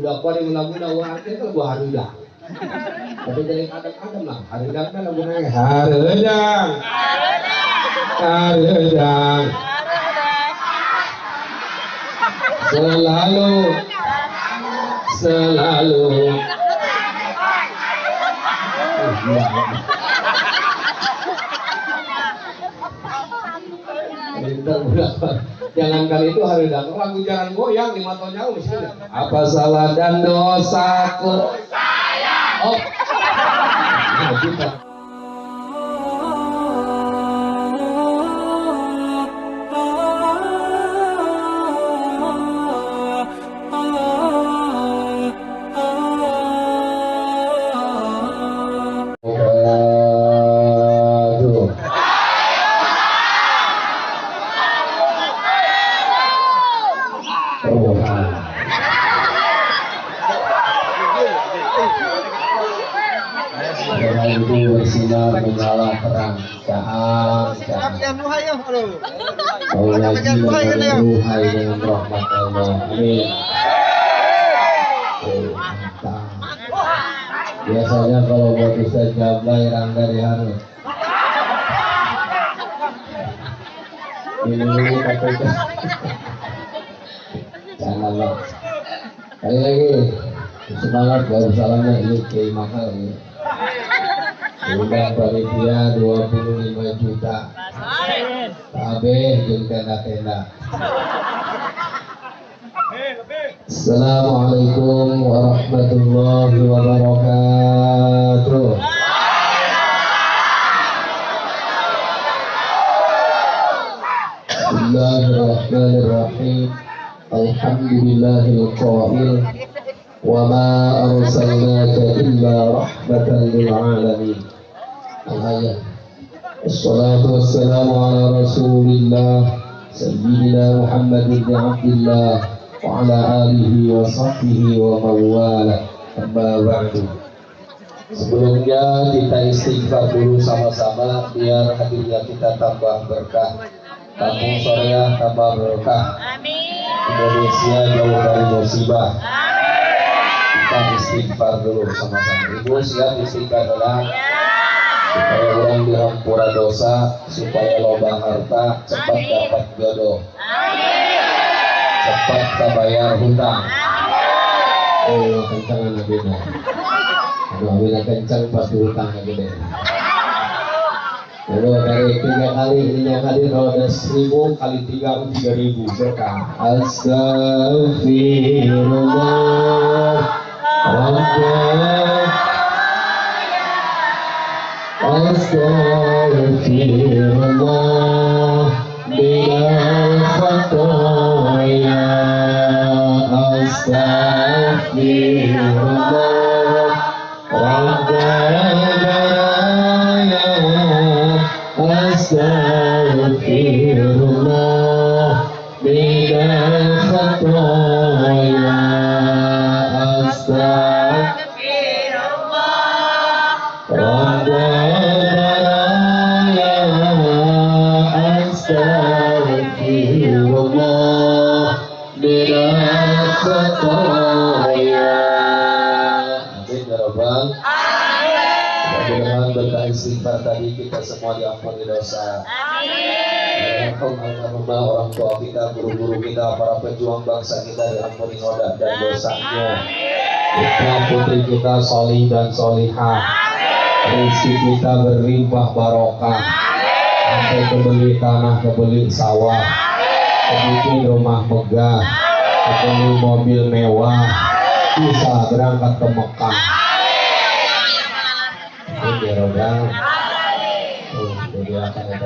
udah kuat yang lagu-lagu artinya kan gua harudah. Tapi jadi kadang-kadang lah harudah kan lagu nanya harudang. Harudang. Selalu jangan kali itu hari datang lagu jangan goyang 5 tahun jauh misalnya apa salah dan dosaku oh nah, kita. Bersinar menyala terang cahang Allah Tuhan dengan rahmat Allah amin. Biasanya kalau buat Ustaz Jablay Rangga Rihanu ini KPK janganlah kali lagi semangat baru salahnya ini Kiai Mahal ini undang panitia 25 juta kabeh jeung tenda-tenda. Assalamualaikum warahmatullahi wabarakatuh. Bismillahirrahmanirrahim. Alhamdulillahil qail wa ma arsalnaka illa rahmatan lil alamin. Al-ayat. Assalatu wassalamu ala Rasulillah Sayyidina Muhammad bin Abdullah wa ala alihi wa sahbihi wa mawala. Amma ba'du. Sebelumnya kita istighfar dulu sama-sama biar hadirnya kita tambah berkah. Kampung Soreah tambah berkah. Amin. Indonesia jauh dari musibah. Kita istighfar dulu sama-sama. Ibu siap istighfar dulu. Supaya orang dihampura dosa, supaya loba harta, cepat dapat jodoh, cepat terbayar hutang. Oh, kencangan lagi deh. Kalau bila kencang pasti hutang lagi deh. Lalu dari 3 kali ini yang hadir kalau ada 1000 kali 3 3000 berkah. Astagfirullah. Astaghfirullah minal khataya. Astaghfirullah Rabbana. Astaghfirullah minal khataya. Dengan berkah istighfar tadi kita semua diampuni dosa. Amin. Alhamdulillah orang tua kita, guru-guru kita, para pejuang bangsa kita diampuni noda dan dosanya. Putra putri kita solih dan solihah. Rezeki kita berlimpah barokah. Sampai kebeli tanah, kebeli sawah, kebeli rumah megah, kebeli mobil mewah, bisa berangkat ke Mekah. Ini rodang. Jadi akan ada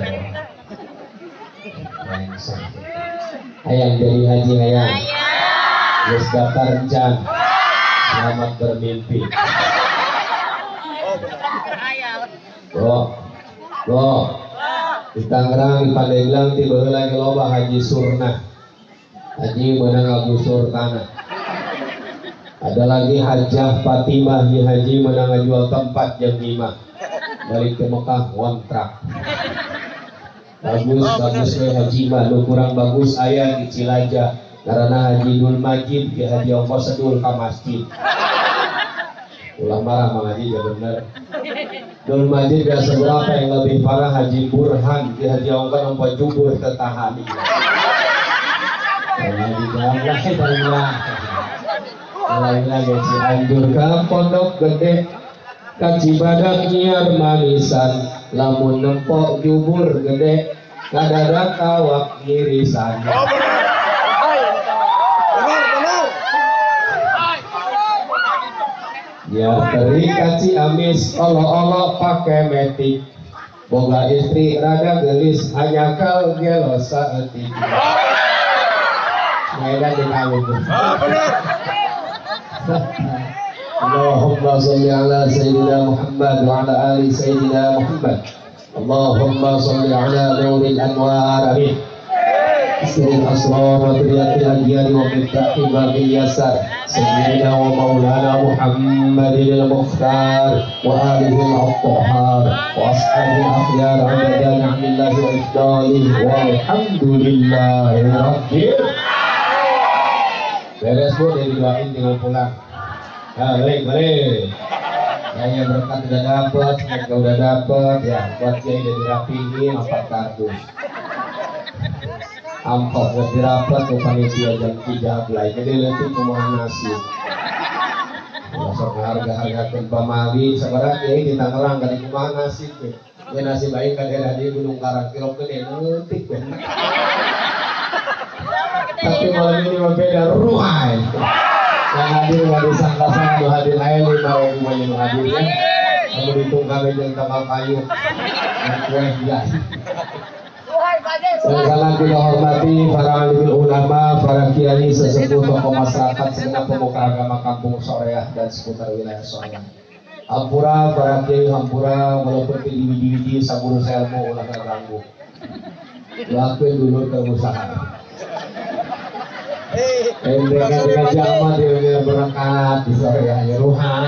ayam jadi haji ayam. Terus daftar rencana. Selamat bermimpi. Loh. Di Tangerang di Pandeglang tiba lagi loba haji surna. Haji menang Abu Surtana. Ada lagi Hajah Fatimah di haji menang jual tempat jam 5. Balik ke Mekah kontrak. Bagus haji mah lu kurang bagus ayah di Cilajah karena Haji Dul Majid ke Haji Ongkos sedul ke masjid. Ulah marah Mang Haji ya bener. Dul Majid gak seberapa, yang lebih parah Haji Burhan ke Haji Ongkos nomor jubur tetahani. Alhamdulillah guys, anjur ke pondok gede ka Cibadak nyiar manisan, lamun nempok jubur gede kadadak kawak ngirisan. Ya teri kaci amis olo-olo pake metik, boga istri rada gelis hanya kau gelo saeutik. Medan dikawin. Allahumma sholli ala sayyidina Muhammad wa ala ali sayyidina Muhammad. Allahumma sholli ala nuril anwar amin. Siril asrar wa triyatil adiyari wa miftahil babil yasar sayyidina wa maulana Muhammadin al-Mukhtar wa alihi al-Athhar wa ashabil akhyar adada ni'amillahi wa ifdalihi walhamdulillahi rabbil. Beres Bu, dari doain tinggal pulang. Ya, balik. Saya berkat udah dapet, semoga udah dapet ya. Buat saya udah dirapihin 4 kardus. Amplop udah dirapet tuh panitia jam 3 belai. Jadi lebih kumaha nasib. Masuk harga tempat mali, sekarang ya kita ngelang dari kumaha nasib. Ya nasib baik kan daerah di Gunung Karang, kilo gede ngetik bener. Tapi malam ini berbeda ruhai. Yang hadir nggak disangka-sangka tuh hadir air 5.000 yang hadirnya. Kamu ditunggang dengan kapal kayu dan kue hias. Dan salam kita hormati para alim ulama, para kiai, sesepuh tokoh masyarakat, segenap pemuka agama kampung Soreah dan seputar wilayah Soreah. Hampura, para kiai hampura, walaupun di saburu selmu ulah ganggu. Lakuin dulu keusahaan. Dengan jamaah dia berangkat di Soreah ya ruhan.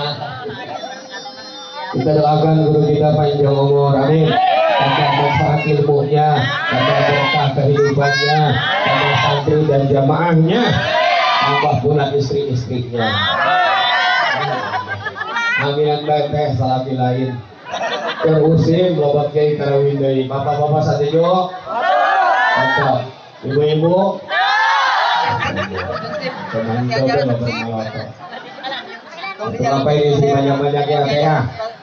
Kita doakan guru kita panjang umur, amin. Tambah manfaat ilmunya, tambah berkah kehidupannya, tambah santri dan jamaahnya, tambah pula istri-istrinya. Amin baik teh salami lain. Terusin lobat kiai tarawih deui. Bapak-bapak sadejo. Mantap. Ibu-ibu. Teman coba bapak malaka. Apa ini istri banyak-banyak ya teh ya.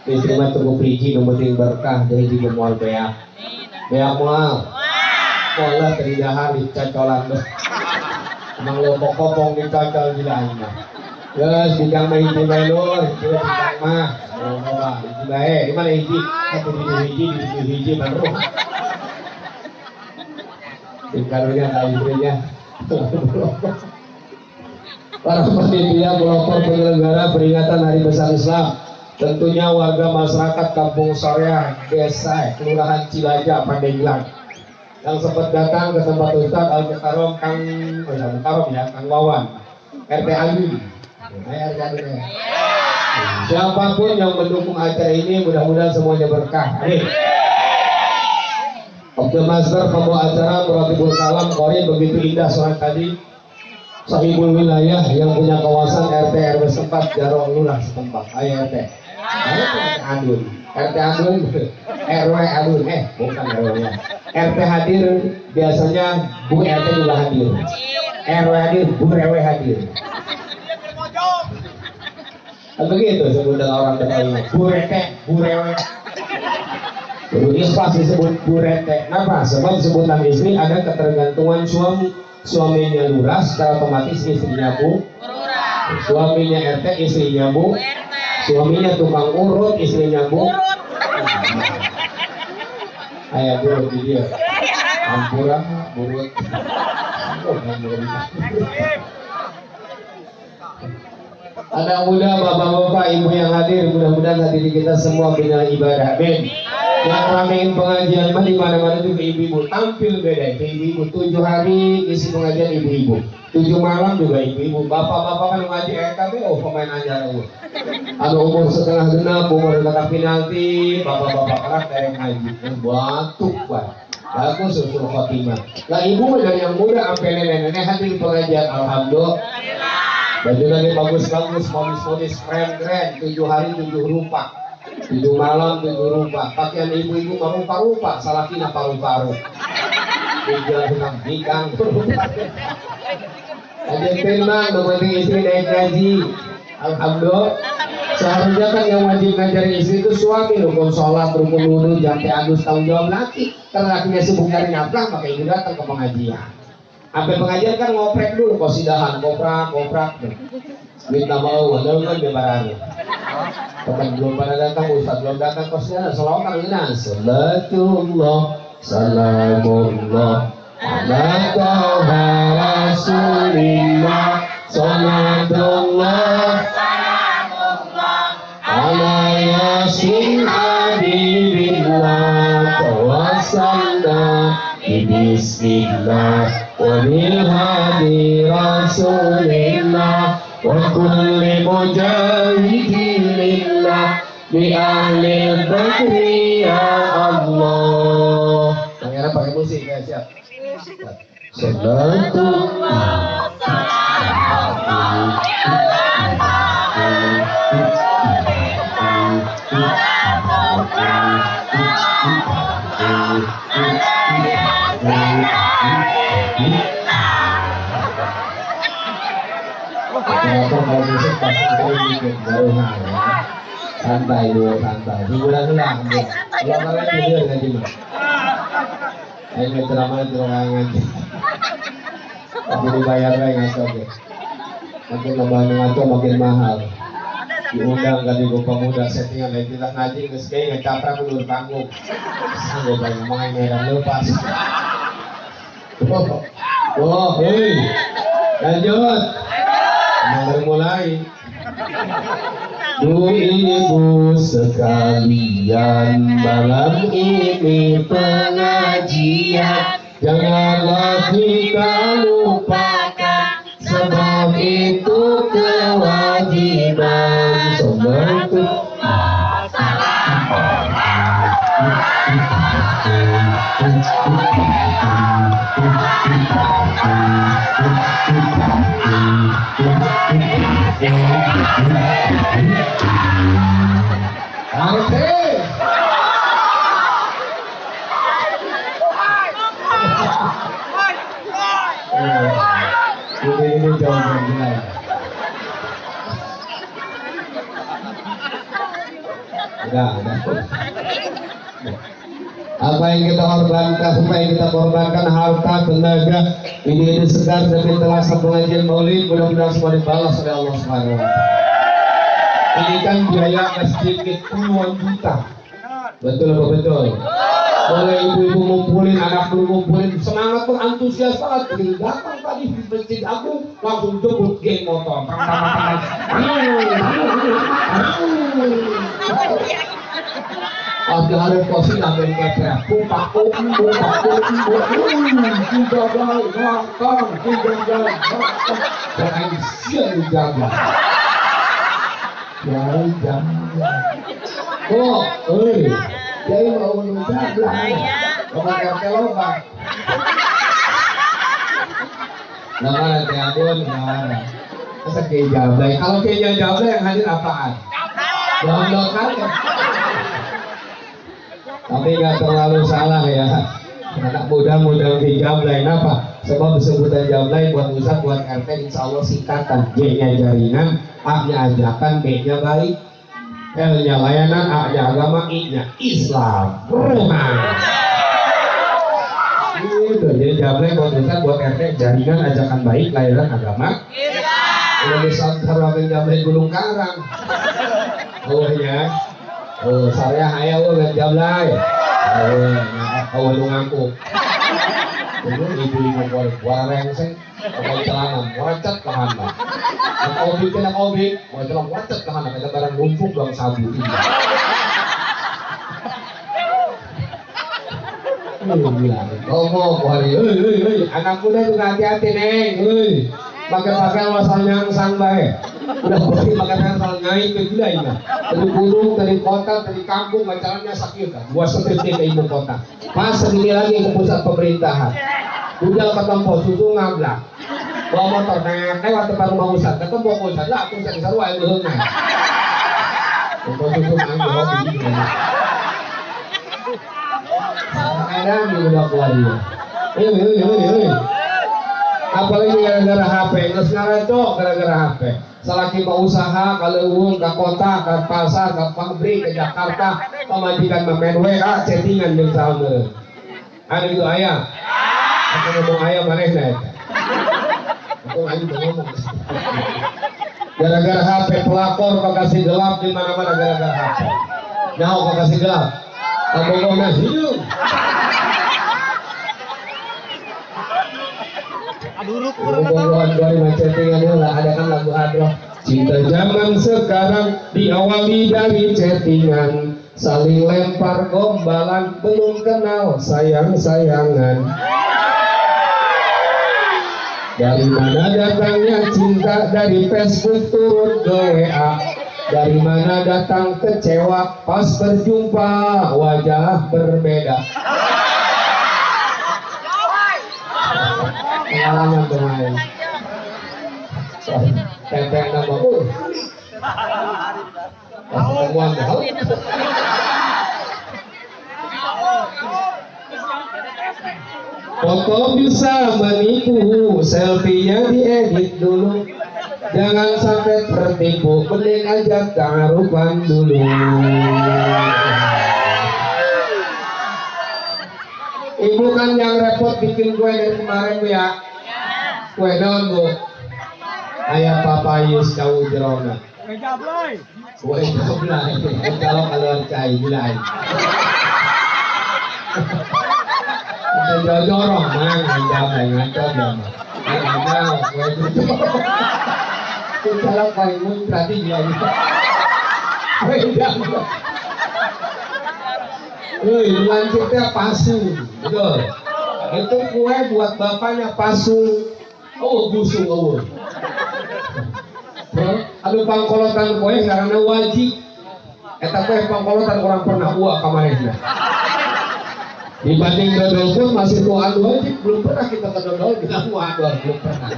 Istri mah tunggu priji nu penting berkah dari di moal beak. Beak moal. Moal teh dahar dicacolan. Emang lo kopong dicacol di lain mah. Geus bidang mah hiji bae lur, hiji bidang mah. Oh bapak, hiji bae. Di mana hiji? Atuh di hiji baru. Tingkalunya ka istrinya. Para panitia pelopor penyelenggara peringatan Hari Besar Islam, tentunya warga masyarakat Kampung Soreah, Desa Kelurahan Cilaja, Pandeglang, yang sempat datang ke tempat Ustadz Al-Mukarram Kang Wawan, RT Alwi. Siapapun yang mendukung acara ini, mudah-mudahan semuanya berkah. Amin. Oke Master, pembawa acara Muratibul Kalam Korin begitu indah soal tadi. Sahibul wilayah yang punya kawasan RT RW setempat Jarong Lurah setempat. Ayo RT. Ayo RT Adun. RT Adun RW Adun. Bukan RW nya. RT hadir biasanya Bu RT juga hadir. RW hadir, Bu RW hadir. Begitu sebutan orang Betawi. Bu RT, Bu RW. Kudu ikhlas disebut Bu RT. Kenapa? Sebab sebutan istri ada ketergantungan suami. Suaminya lurah, secara otomatis istrinya Bu. Suaminya RT, istrinya Bu. Suaminya tukang urut, istrinya Bu. Ayah burut di dia. Ampura, burut. Anak muda, bapak-bapak, ibu yang hadir, mudah-mudahan hadirin kita semua punya ibadah. Amin. Yang ramein pengajian mah di mana-mana juga ibu-ibu tampil beda. Ibu-ibu 7 hari isi pengajian ibu-ibu, 7 malam juga ibu-ibu. Bapak-bapak kan ngaji RKB, pemain ajar aku. Ada umur setengah genap, umur dekat penalti, bapak-bapak keras dari ngaji. Batuk banget. Bagus usul khotimah. Lah ibu mah dari yang muda sampai nenek-nenek hadir di pengajian, alhamdulillah. Baju lagi bagus-bagus, modis-modis, keren-keren. 7 hari 7 rupa, 7 malam 7 rupa. Pakaian ibu-ibu mah rupa-rupa, salah kina paru-paru. Tinggal senang bingkang. Aja tenang, penting istri naik gaji. Alhamdulillah. Seharusnya kan yang wajib ngajarin istri itu suami, rukun sholat, rukun wudu, jangan agus tanggung jawab laki. Kalau lakinya sibuk cari nafkah, maka ibu datang ke pengajian. Sampai pengajian kan ngoprek dulu, kosidahan, koprak. Minta mau, ada kan bebarannya. Teman belum pada datang, ustaz belum datang, kosidahan, salawat kan Salatullah, salamullah, ala toha rasulillah, salatullah, ala yasin habibillah, tawassalna bismillah wa bil hadi rasulillah wa kulli mujahidin lillah bi ahli badri ya Allah. Pangeran pakai musik ya, siap. Salatullah kenapa mau musik pasti kita bikin baru ya. Santai dulu, santai. Hiburan ulang. Ulang kalian tidur ngaji mah. Ayo ceramah ngaji. Tapi dibayar lagi ngaji. Makin tambah ngaco makin mahal. Diundang kan di pemuda settingan lain tidak ngaji geus ge ngecaprak ulur panggung. Sanggup bae ngomong medan lepas. Oh, hei. Lanjut. Mulai. Ibu sekalian, malam ini pengajian, janganlah kita lupakan, sebab itu kewajiban. Sebab itu ini jawaban benar. Apa yang kita korbankan, harta, tenaga, ini segar demi terasa pengajian maulid, mudah-mudahan semua dibalas oleh Allah Subhanahu wa Ta'ala. Ini kan biaya sedikit puluhan juta. Betul apa betul? Boleh ibu-ibu ngumpulin, anak ngumpulin, semangat tuh, antusias banget. Datang tadi di masjid aku langsung jemput geng motor. Ada hari kosin ambil ketrek, pupak, jangan siang jaga. Jangan. Oh, jadi mau menunjukkan kemarin kelopak. Nama Tiabun, mana? Masa kayak jablay? Kalau kayaknya jablay yang hadir apaan? Dondokan ya. Tapi nggak terlalu salah ya. Anak muda di jablay, kenapa? Sebab sebutan jablay buat Ustaz, buat RT, insya Allah singkatan. J-nya jaringan, A-nya ajakan, B-nya baik, L-nya layanan, A-nya agama, I-nya Islam. Gitu, jadi jablay buat Ustaz, buat RT, jaringan, ajakan baik, layanan, agama. Kalau disangkar wakil jablay Gulung Karang. Oh ya. Oh, saya hayal lo lihat jablay. Oh, lu ngaku. Dulu ibu ngomong wareng-seng, pakai celana, wacet ke mana? Obi kena obi, celana wacet ke mana? Kita barang lumpuk bang sabu ini. Ngomong hari, anak muda juga hati-hati neng, pakai wasal nyangsang bae. Udah beli pakai asal ngai ke gila ini. Dari gunung, dari kota, dari kampung, macaranya sakit kan. Gua seperti ke ibu kota. Pas segini lagi ke pusat pemerintahan. Udah ketemu susu ngablak. Bawa motor naik lewat depan rumah Ustad. Ketemu Ustad lah, aku bisa sarua yang dihungai. Untuk susu ngambil hobi. Ada di udah keluar dia. Ini. Apalagi gara-gara HP, terus ngarecok gara-gara HP. Salaki mau usaha, kalau ke kota, ke pasar, ke pabrik, ke Jakarta, pemajikan main WA, chattingan yang sama. Ada gitu ayam. Aku ngomong ayam mana nih? Aku lagi ngomong. Gara-gara HP pelakor kasih gelap di mana-mana gara-gara HP. Nyawa kasih gelap. Kamu ngomong hidup. Ngomong dari chattingan lah, ada kan lagu hadroh. Cinta zaman sekarang diawali dari chattingan, saling lempar gombalan, belum kenal sayang-sayangan. Dari mana datangnya cinta, dari Facebook turun ke WA. Dari mana datang kecewa pas berjumpa wajah berbeda. Pengalaman kemarin. Tempel nama ketemuan hal. Foto bisa menipu, selfie-nya diedit dulu. Jangan sampai tertipu, mending aja taruhan dulu. Ibu kan yang repot bikin kue dari kemarin Bu ya. Kue naon Bu? Ayam papayus jauh jerona. Kue jablay. Kue jablay. Kalau keluar cai bilai. Kita jorong mang jablay ngacor jam. Ada kue jorong. Kalau kue mun berarti juga. Kue jablay. Lanjutnya pasung, betul. Itu kue buat bapaknya pasung. Oh, busung oh. Aduh pangkolotan kue karena wajib. Eta kue pangkolotan orang pernah uak kemarin. Dibanding dodol pun masih tuan wajib, belum pernah kita ke dodol bilang wadol, belum pernah.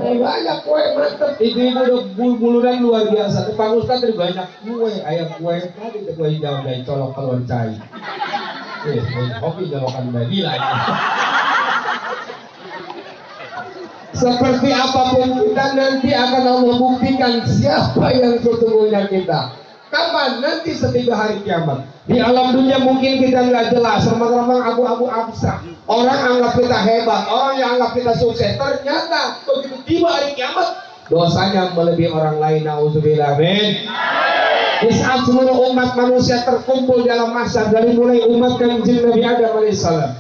Banyak kue mantep, ibu-ibu udah bulu-buluran luar biasa. Pak Ustadz ada banyak kue, ayam kue tadi itu kue hijau dan colok telur cai. Kopi jolokan bayi lagi. Seperti apapun kita nanti akan Allah buktikan siapa yang sesungguhnya kita. Kapan? Nanti setiba hari kiamat. Di alam dunia mungkin kita nggak jelas, remang-remang abu-abu abstrak. Orang anggap kita hebat, orang yang anggap kita sukses. Ternyata begitu tiba hari kiamat, dosanya melebihi orang lain. Nauzubillah. Amin. Di saat seluruh umat manusia terkumpul dalam masa dari mulai umat kanjeng Nabi Adam alaihissalam,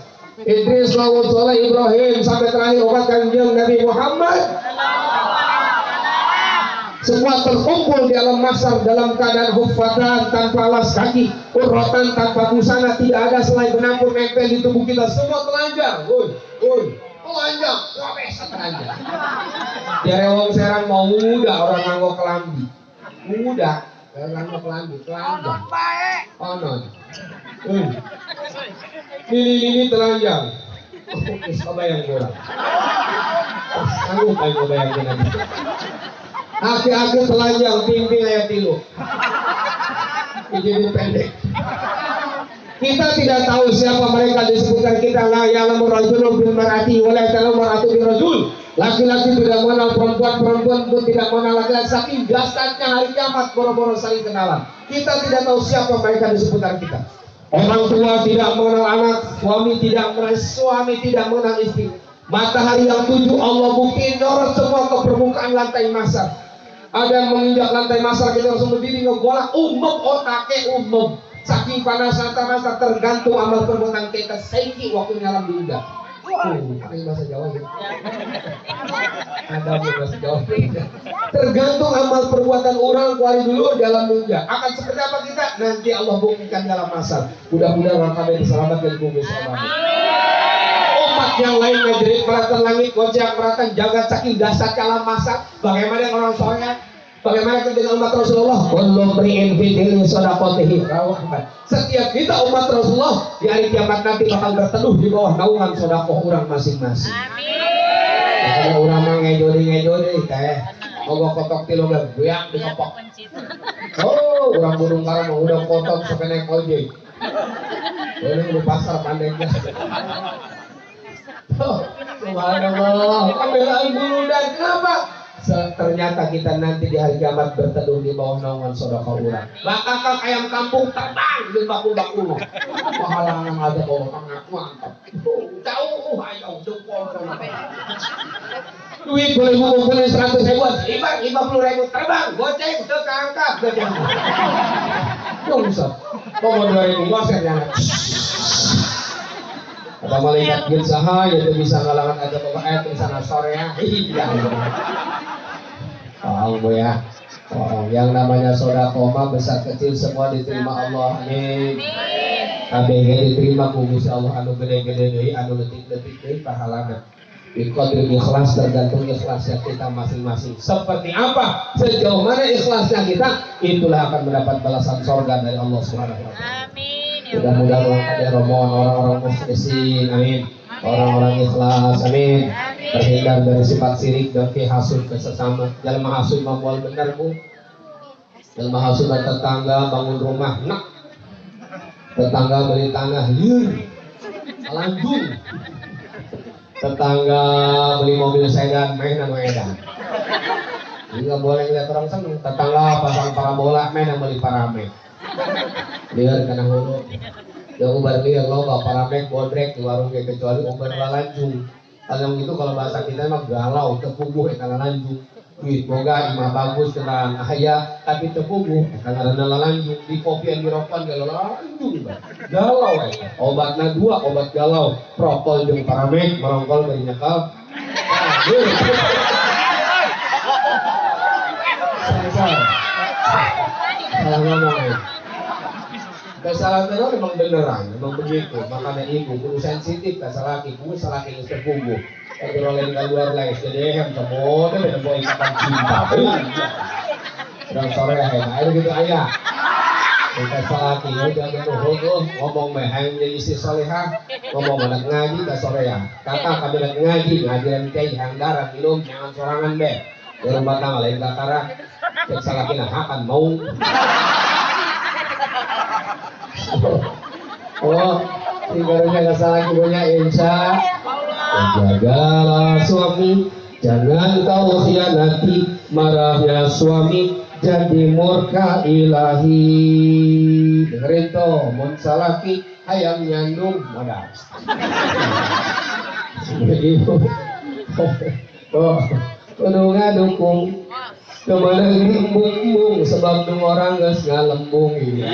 Idris, Laut, Soleh, Ibrahim sampai terakhir umat kanjeng Nabi Muhammad. Semua terkumpul di alam masar dalam keadaan hufatan tanpa alas kaki, urrotan tanpa busana, tidak ada selain penampur nempel di tubuh kita. Semua telanjang, telanjang, wabesa telanjang. Jare wong serang mau muda orang nganggo kelambi, muda, nganggo kelambi, telanjang. Onon, ini telanjang. Coba yang bola, sanggup ayo bayangin lagi. Aki-aki telanjang, pimpin ayat tilu. Jadi pendek. Kita tidak tahu siapa mereka disebutkan kita la ya'lamu rajulun bil mar'ati wa la ta'lamu mar'atu bil rajul. Laki-laki tidak mengenal perempuan, perempuan pun tidak mengenal laki-laki. Saking dahsyatnya hari kiamat boro-boro saling kenalan. Kita tidak tahu siapa mereka disebutkan kita. Orang tua tidak mengenal anak, suami tidak mengenal istri. Matahari yang tujuh Allah buktiin nyorot semua ke permukaan lantai masar. Ada yang menginjak lantai masar, kita langsung berdiri ngegolak otaknya umum. Saking panas masa tergantung amal perbuatan kita saiki waktu nyalam di udah. Ini bahasa Jawa ya. Ada bahasa Jawa. Tergantung amal perbuatan orang kuari dulu dalam dunia. Akan seperti apa kita? Nanti Allah buktikan dalam masar. Mudah-mudahan kami diselamatkan dari bumi. tempat yang lain menjerit meratan langit, gojak meratan jagat saking dasar kalam masak. Bagaimana dengan orang soleh? Bagaimana dengan umat Rasulullah? Kullu mri'in fi dini shadaqatihi rawahman. Setiap kita umat Rasulullah di hari kiamat nanti bakal berteduh di bawah naungan sedekah orang masing-masing. Amin. Kalau urang mah ngejodi teh. Mogok kotok tilu beak dikepok. Oh, urang Gunung Karang mah udah kotok sampai naik ojek. Ini di pasar pandegnya. Subhanallah, pembelaan dulu dan kenapa? Ternyata kita nanti di hari kiamat berteduh di bawah naungan sedekah orang. Maka kang ayam kampung terbang di baku-baku. Pahalangan ada bawa tengah mantap. Jauh ayo jempol sama. Duit boleh ngumpulin 100 ribuan, 50 ribu terbang, goceng ke angkat. Dong bisa. Bawa 2.000 goser ya. Ada malaikat bin saha yaitu bisa ngalangan ada bapak ayat di sana sore ya. Iya. Bu ya. Yang namanya sedekah mah besar kecil semua diterima Allah. Amin. ABG diterima ku Gusti Allah anu gede-gede deui, anu leutik-leutik deui pahalana. Biqadri ikhlas tergantung ikhlasnya kita masing-masing. Seperti apa? Sejauh mana ikhlasnya kita, itulah akan mendapat balasan surga dari Allah Subhanahu wa taala. Amin. Mudah-mudahan ada rombongan orang-orang mukhlisin, amin. Orang-orang ikhlas, amin. Terhindar dari sifat sirik dan hasud ke sesama. Jangan menghasut membual benar bu. Jangan menghasut tetangga bangun rumah, nak. Tetangga beli tanah, liur, lanjut. Tetangga beli mobil sedan, mainan edan. Jadi nggak boleh lihat orang seneng. Tetangga pasang parabola, main yang beli parame. Lihat karena hulu. Yang ubar lihat loba paramek bodrek di warung kecuali ubar lalanjung. Kalau gitu kalau bahasa kita mah galau, tepuguh karena lanjung. Duit boga imah bagus kenaan ahaya tapi tepuguh karena lalanjung. Di kopi yang dirokon galau lanjung. Galau obatnya 2 obat galau, prokol jeung paramek merongkol dari nyekal. Salah ngomong. Kesalahan itu memang beneran, memang begitu. Makanya ibu kudu sensitif kesalahan ibu, salah yang terpunggu. Kalau rolen ke luar les, jadi semua beda boy ikatan cinta. Udah sore ayo gitu ayah. Kita salah ibu jangan nuhuk ngomong mehang jadi istri solehah, ngomong anak ngaji ke sore ya. Kakak kami anak ngaji, ngajian teh hanggaran minum jangan sorangan be. Di rumah tangga lain kakara, salah kena akan mau. Oh, ibaratnya gak salah ibunya insya. Jagalah suami, jangan kau khianati. Marahnya suami jadi murka ilahi. Dengerin tuh, mun salaki hayang nyandung modal. Ibu, oh, kudu ngadukung. Kemana ini embung-embung sebab dua orang geus ngalembung gitu.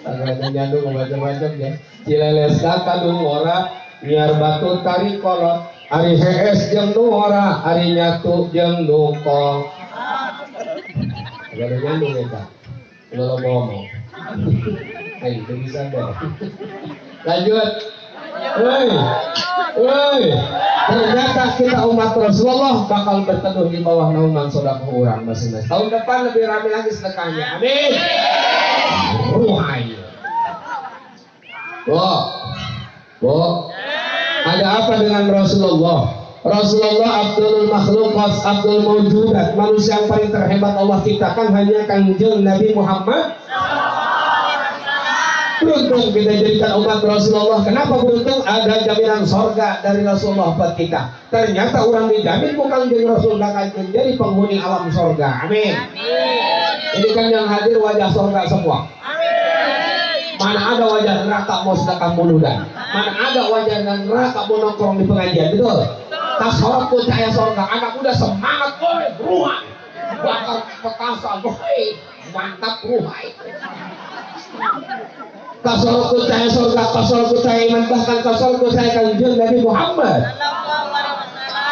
Agak nyandung macam-macam ya. Cileles kadung ora nyiar batu tarik kolot. Ari hees jeung nu ora, ari nyatu jeung nu kol. Agak nyandung eta. Kalau ngomong. Ayo bisa deh. Lanjut. Woi. Ternyata kita umat Rasulullah bakal berteduh di bawah naungan sedekah orang masing-masing. Tahun depan lebih ramai lagi sedekahnya. Amin. Ruhai. Bu, ada apa dengan Rasulullah? Rasulullah Abdul Makhluqat, Abdul Mawjudat, manusia yang paling terhebat Allah ciptakan hanya Kanjeng Nabi Muhammad. Beruntung kita jadikan umat Rasulullah. Kenapa beruntung? Ada jaminan sorga dari Rasulullah buat kita. Ternyata orang dijamin bukan jadi Rasul bakal menjadi penghuni alam sorga. Amin. Ini kan yang hadir wajah sorga semua. Mana ada wajah neraka mau sedekah muludan. Mana ada wajah neraka mau nongkrong di pengajian. Betul. Tasorok tuh cahaya sorga. Anak udah semangat, boy, ruhai. Bakar petasan, boy, mantap ruhai. Kasolku cahaya surga, kasolku cahaya iman, bahkan kasolku cahaya Kanjeng Nabi Muhammad.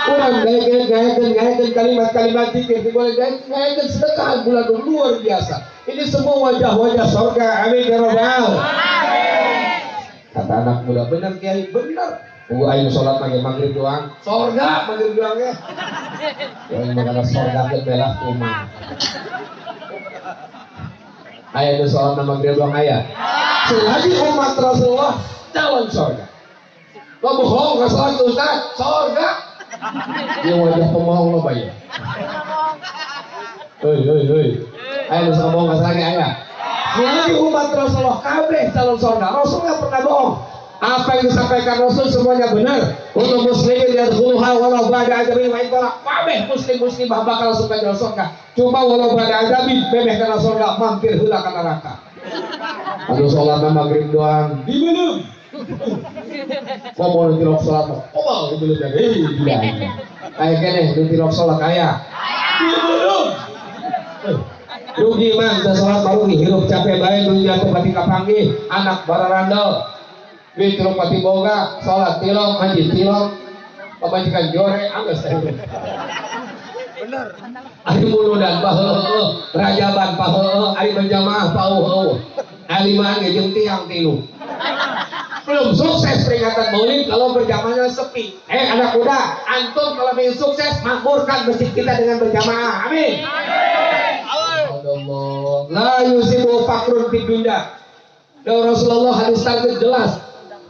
Orang gayakan kalimat-kalimat zikir, gayakan sedekah bulan luar biasa. Ini semua wajah-wajah surga. Amin ya rabbal. Kata anak muda, bener Kiai, bener. Ayo sholat lagi maghrib doang, sorga maghrib doang ya. Yang mengenai sorga ke belah rumah. Ayo itu sholat maghrib doang ayah. Selagi umat Rasulullah calon sorga. Kau bohong nggak sholat Ustaz, sorga. Dia wajah pemohong lo bayar. Hei. Ayo bisa ngomong nggak lagi ayah. Selagi umat Rasulullah kabeh calon sorga, Rasulullah pernah bohong. Apa yang disampaikan Rasul semuanya benar. Untuk muslimin yadkhuluha walau ba'da ajabin wa inqala. Kabeh muslimah bakal suka jalan surga. Cuma walau ba'da ajabin bebeh kana surga mampir heula ka neraka. Anu salat maghrib doang dibeuneuh. Ngomong di rok salat. Oh, dibeuneuh teh. Gila. Aya keneh di rok salat aya. Dibeuneuh. Rugi mah teu salat baru hirup capek bae nu jatuh pati kapanggih anak bararandal. Bitruk pati boga, sholat tilok, haji tilok, pemajikan jore, angges teh. Bener. Ari muludan paheul, rajaban paheul, ari berjamaah pauh. Aliman ge jeung tiang tilu. Belum sukses peringatan Maulid kalau berjamaahnya sepi. Anak muda, antum kalau ingin sukses makmurkan masjid kita dengan berjamaah. Amin. Allah. La yusibu fakrun fid dunya. Dan Rasulullah hadis target jelas.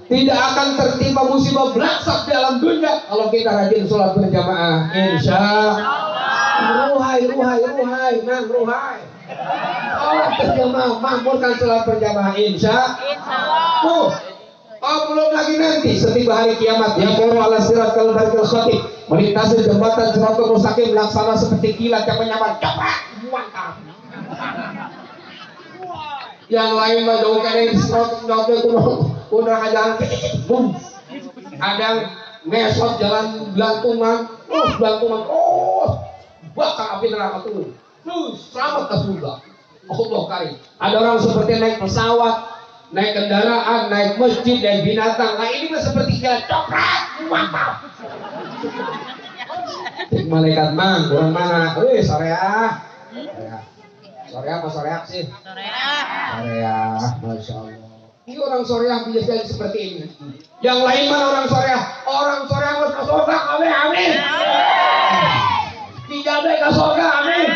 Tidak akan tertimpa musibah berasak dalam dunia kalau kita rajin sholat berjamaah. Insya Allah. Ruhai, nang ruhai. Sholat berjamaah, makmurkan sholat berjamaah. Insya Allah. Belum lagi nanti setiba hari kiamat ya koro ala sirat kalau barikil khotib melintasi jembatan siratul mustaqim laksana seperti kilat yang menyambar cepat mantap. Yang lain mah jauh kene sirat udah jalan bum ada ngesot jalan belantungan bakar api neraka turun selamat ke surga. Allah karim. Ada orang seperti naik pesawat, naik kendaraan, naik masjid, naik binatang. Nah ini mah seperti jalan coklat mantap. Malaikat mang orang mana? Soreah apa soreak sih? Soreah, masya Allah. Ini orang Soreah biasa seperti ini. Yang lain mana orang Soreah? Orang Soreah harus ke surga, amin. Dijabe ke surga, amin.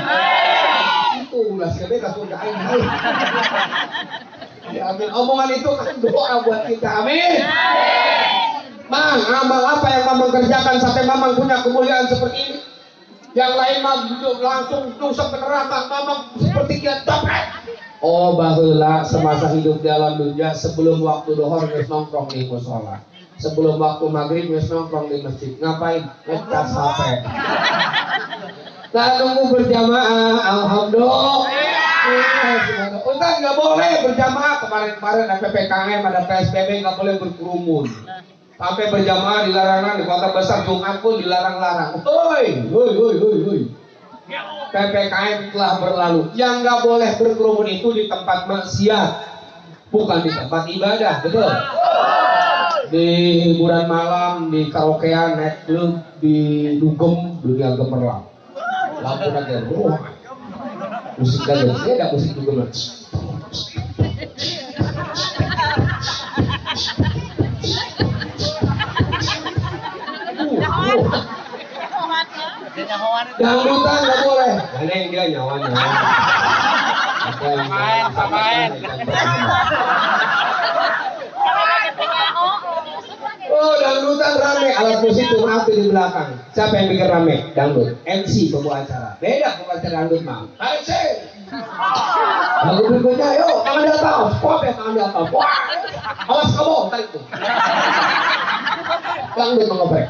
Itu ulah sekali ke surga, amin. Amin. Omongan itu kan doa buat kita, amin. Mang, amal apa yang Mamang kerjakan sampai Mamang punya kemuliaan seperti ini? Yang lain mah langsung dosa neraka, Mamang seperti kian dapat. Oh baheula semasa hidup di alam dunia sebelum waktu dohor geus nongkrong di mushola. Sebelum waktu maghrib geus nongkrong di masjid. Ngapain? Ngecas HP. Nah nunggu berjamaah, alhamdulillah. Ustaz nggak boleh berjamaah kemarin ada PPKM, ada PSBB nggak boleh berkerumun. Sampai berjamaah dilarang di kota besar Jumat pun dilarang-larang. Hoi. PPKM telah berlalu. Yang nggak boleh berkerumun itu di tempat maksiat, bukan di tempat ibadah, betul? Di hiburan malam, di karaokean, naik klub, di dugem, dunia gemerlap. Lampu aja musik aja, saya ada musik dugem. Dangdutan nggak boleh. Ada yang dia nyawa. Samain. Oh dangdutan rame, alat musik cuma di belakang. Siapa yang bikin rame? Dangdut. MC pembawa acara. Beda pembawa acara dangdut mah. MC. Lagu berikutnya, yuk tangan di atas. Pop ya tangan di atas. Wah, awas kamu tarik tuh. Dangdut mengobrol.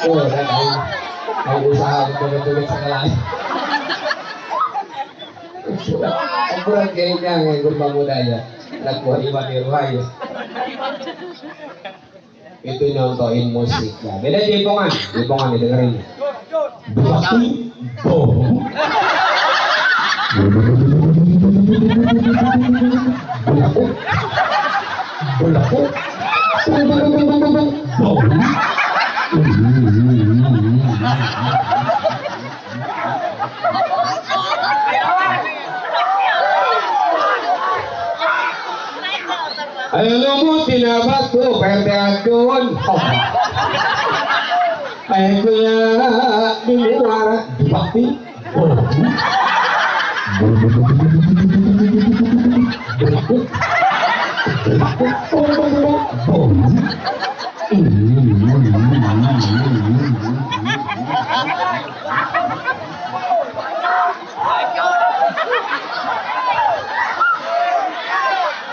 Oh, dan mau usaha untuk segala. Ukuran kayaknya yang kurma muda ya. Anak buah Iwan Irwaya. Itu nyontoin musik. Ya, beda jempongan didengerin. Belaku. tuh PRT Adun. Kayak di luar di bakti.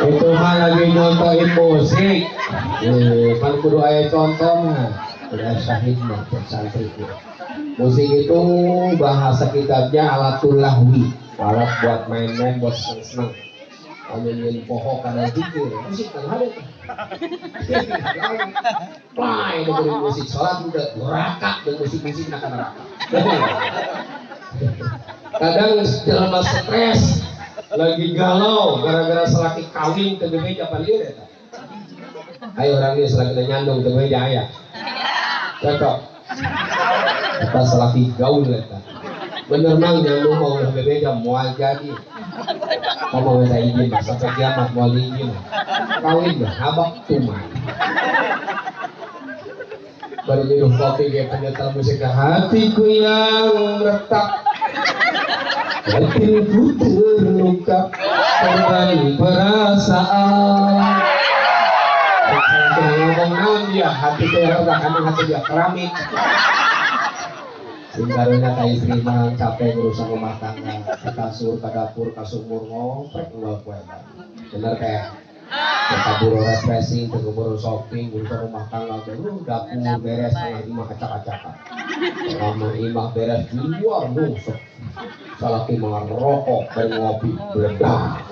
Itu mah lagi nontonin musik. Kan kudu aya contohnya. Udah syahid mah santri. Musik itu bahasa kitabnya alatul lahwi, alat buat main-main, buat seneng-seneng. Ambilin pohon kada zikir, musik kan ada. Play dengerin musik, sholat udah rakak dengan musik-musik nak neraka. Kadang jelema stres, lagi galau gara-gara selaki kawin ke gereja apa lieu eta. Ayo orang ini selaki nyandung ke gereja aya. Cocok. Kita selaki gaul eta. Bener mang nyandung mau ke gereja moal jadi. Kamu minta izin sampai kiamat moal izin. Kawin mah habak tuman. Baru minum kopi kayak penyetel musik hatiku yang retak. Hatiku terluka korban perasaan. Ngomong naon dia hati teh udah karena hati dia keramik. Singkarnya kayak istri mah capek ngurusan rumah tangga, ke kasur, ke dapur, ke sumur ngopek nggak kue. Bener kayak kabur refreshing, kabur shopping, urusan rumah tangga dulu dapur beres tengah imah acak-acakan. Lama imah beres di luar nusuk. Salah timah rokok dan ngopi beledak.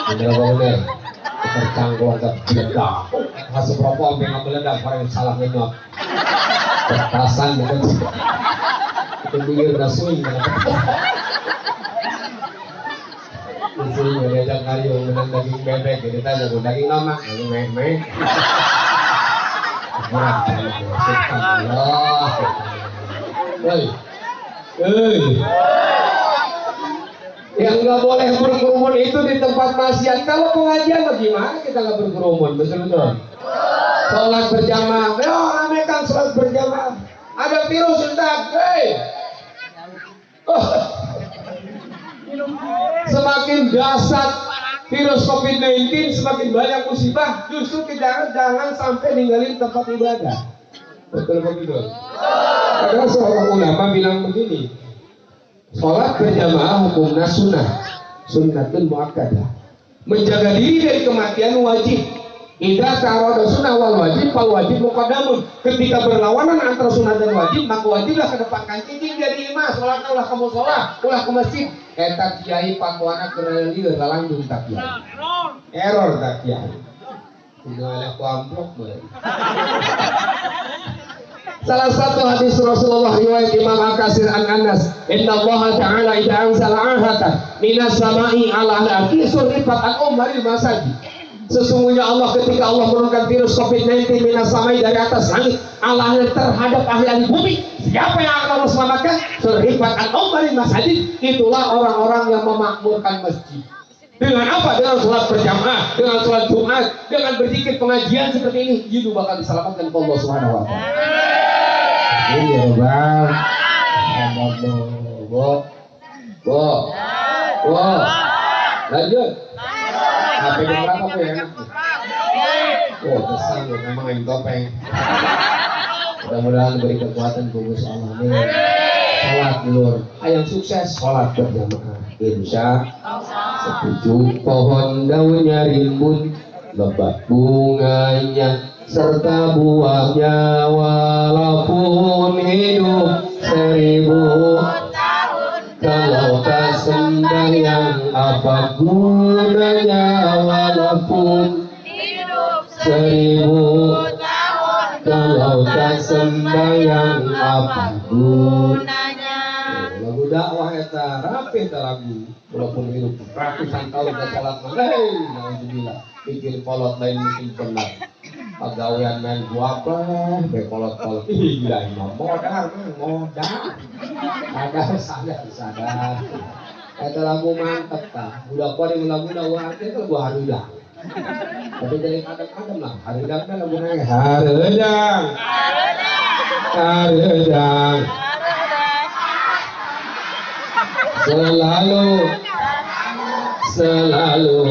Bener-bener tercanggung ke beledak. Hasil rokok sampai nggak beledak, paling salah ngenyot. Pertasan gitu. Itu dia udah suing kan. Suing diajak ngariung menang daging bebek, jadi tanya gue daging nama, daging meh-meh. Berat banget ya, subhanallah. Yang nggak boleh berkerumun itu di tempat maksiat. Kalau pengajian bagaimana kita nggak berkerumun, betul-betul. Sholat berjamaah, ya ramekan sholat berjamaah. Ada virus Ustaz, semakin dahsyat virus COVID-19, semakin banyak musibah. Justru kita jangan sampai ninggalin tempat ibadah. Betul betul. Karena seorang ulama bilang begini, sholat berjamaah hukumnya sunnah, sunnatun muakkadah. Menjaga diri dari kematian wajib. Idza ta'arada sunnah wal wajib fal wajib muqaddamun. Ketika berlawanan antara sunnah dan wajib, maka wajiblah kedepankan. Cicing jadi imam, sholat ulah kamu sholat, ulah ke masjid. Eta kiai patuana keur lieur lalangjung tak kiai. Error tak kiai. Tidak oleh ku amplop berarti. Salah satu hadis Rasulullah riwayat Imam Al-Qasir an Anas, inna Allah Ta'ala idza anzala ahatan minas sama'i ala al-ardi surifat an ummaril masajid. Sesungguhnya Allah ketika Allah menurunkan virus COVID-19 minas samai dari atas langit Allah terhadap ahli bumi, siapa yang akan Allah selamatkan? Surifat an ummaril masajid. Itulah orang-orang yang memakmurkan masjid. Dengan apa? Dengan sholat berjamaah, dengan sholat Jumat, dengan berzikir pengajian seperti ini, itu bakal diselamatkan oleh Allah Subhanahu wa taala. Iya, Bang. Lanjut. HP berapa kok ya enak? Oh, besar loh, memang yang topeng. Mudah-mudahan beri kekuatan bungkus Allah. Sholat dulur, yang sukses sholat berjamaah. Insya setuju. Pohon daunnya rimbun, lebat bunganya serta buahnya, walaupun hidup 1000 tahun. Kalau tak sembahyang apa gunanya, walaupun hidup 1000 tahun. Kalau tak sembahyang apa gunanya. Lagu dakwah eta rapi eta lagu, walaupun hidup ratusan tahun ke salat mana, alhamdulillah. Pikir kolot lain mungkin benar. Pegawaian main gua apa, bekolot-kolot. Ih, gila imam modal. Sadar. Eta lagu mantep ta. Budak kuari lagu dakwah itu gua harudah. Tapi jadi adem-adem lah. Hareudangna lagu nanya. Hareudang. Hareudang. Selalu. Selalu.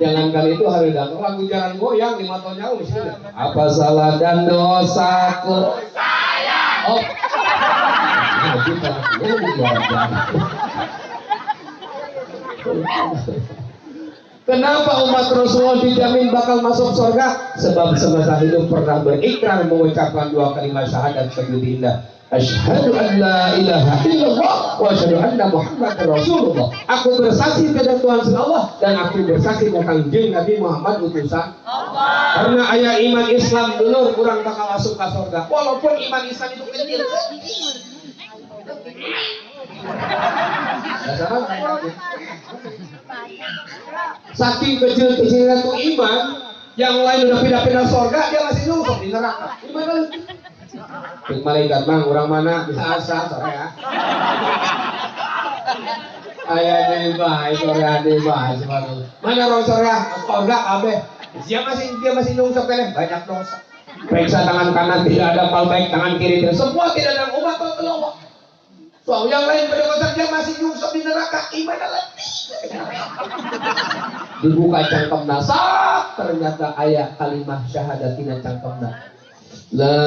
Jangan kali itu hareudang lagu jalan goyang di matonya usia. Apa salah dan dosaku? Oh. Nah, kita kenapa umat Rasulullah dijamin bakal masuk surga? Sebab semasa hidup pernah berikrar mengucapkan dua kalimat syahadat sejudilah. Asyhadu an la ilaha illallah wa asyhadu anna Muhammadar Rasulullah. Aku bersaksi kepada Tuhan Allah dan aku bersaksi tentang Kanjeng Nabi Muhammad utusan Allah. Karena ayat iman Islam dulu kurang bakal masuk ke surga. Walaupun iman Islam itu kecil. Saking kecil-kecilnya tuh iman, yang lain udah pindah-pindah surga, dia masih nyungsep di neraka. Gimana lu? Malaikat bang, orang mana bisa asa sore ya? Ayah debah, sore debah, mana orang surga? Surga abe. Dia masih nyungsep kan? Banyak dosa. Periksa tangan kanan tidak ada pal baik, tangan kiri tidak. Semua tidak ada umat Allah. So, yang lain pada kotak dia masih nyungsep di neraka. Gimana lagi? Dibuka cangkem nasab, ternyata ayat kalimat syahadatina cangkemna. La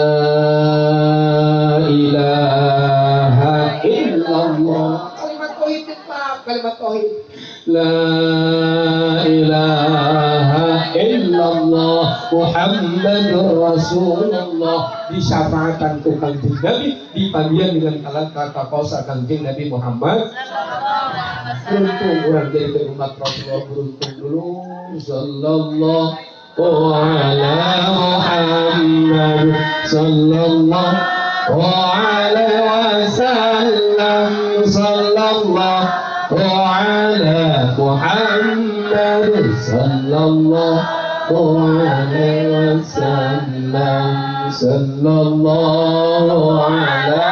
ilaha illallah. Kalimat tauhid Pak, kalimat tauhid. La ilaha illallah Muhammadur Rasulullah. Disyafaatkan ke Kanjeng Nabi, dipandian dengan kata kausa Kanjeng Nabi Muhammad. Beruntung orang jadi umat Rasulullah, beruntung dulu. Sallallahu وعلى محمد صلى الله عليه وسلم صلى الله على محمد صلى الله عليه وسلم صلى الله على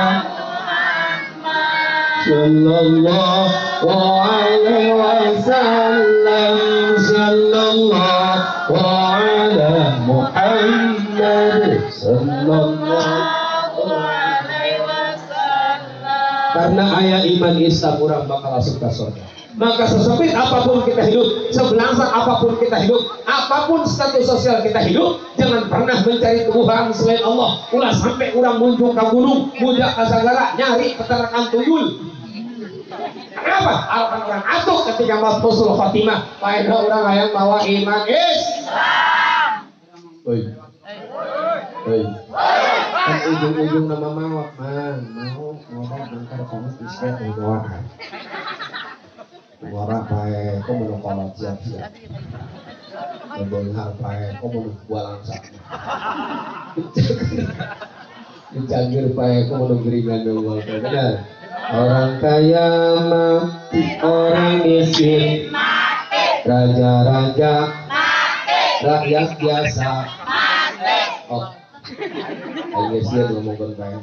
صلى الله عليه وسلم صلى الله وعلى محمد صلى الله عليه wasallam. Karena ayat iman Islam orang bakal masuk ke surga. Maka sesempit apapun kita hidup, sebelangsang apapun kita hidup, apapun status sosial kita hidup, jangan pernah mencari Tuhan selain Allah. Ulah sampai orang munjung ke gunung, muda ke sagara, nyari peternakan tuyul. Kenapa? Harapan orang atuh ketika husnul khotimah. Faedah orang yang bawa iman Islam. Oi. Kan ujung-ujung nama mawak mau mangkar kamu bisa doa. Suara pae kok mau kolot siap-siap. Mendengar pae kok mau bualang sak. Dicangir pae kok mau geringan dong benar. Orang kaya mati, orang miskin mati, raja-raja mati, rakyat biasa mati. Oh, ayo sih ngomongin kaya.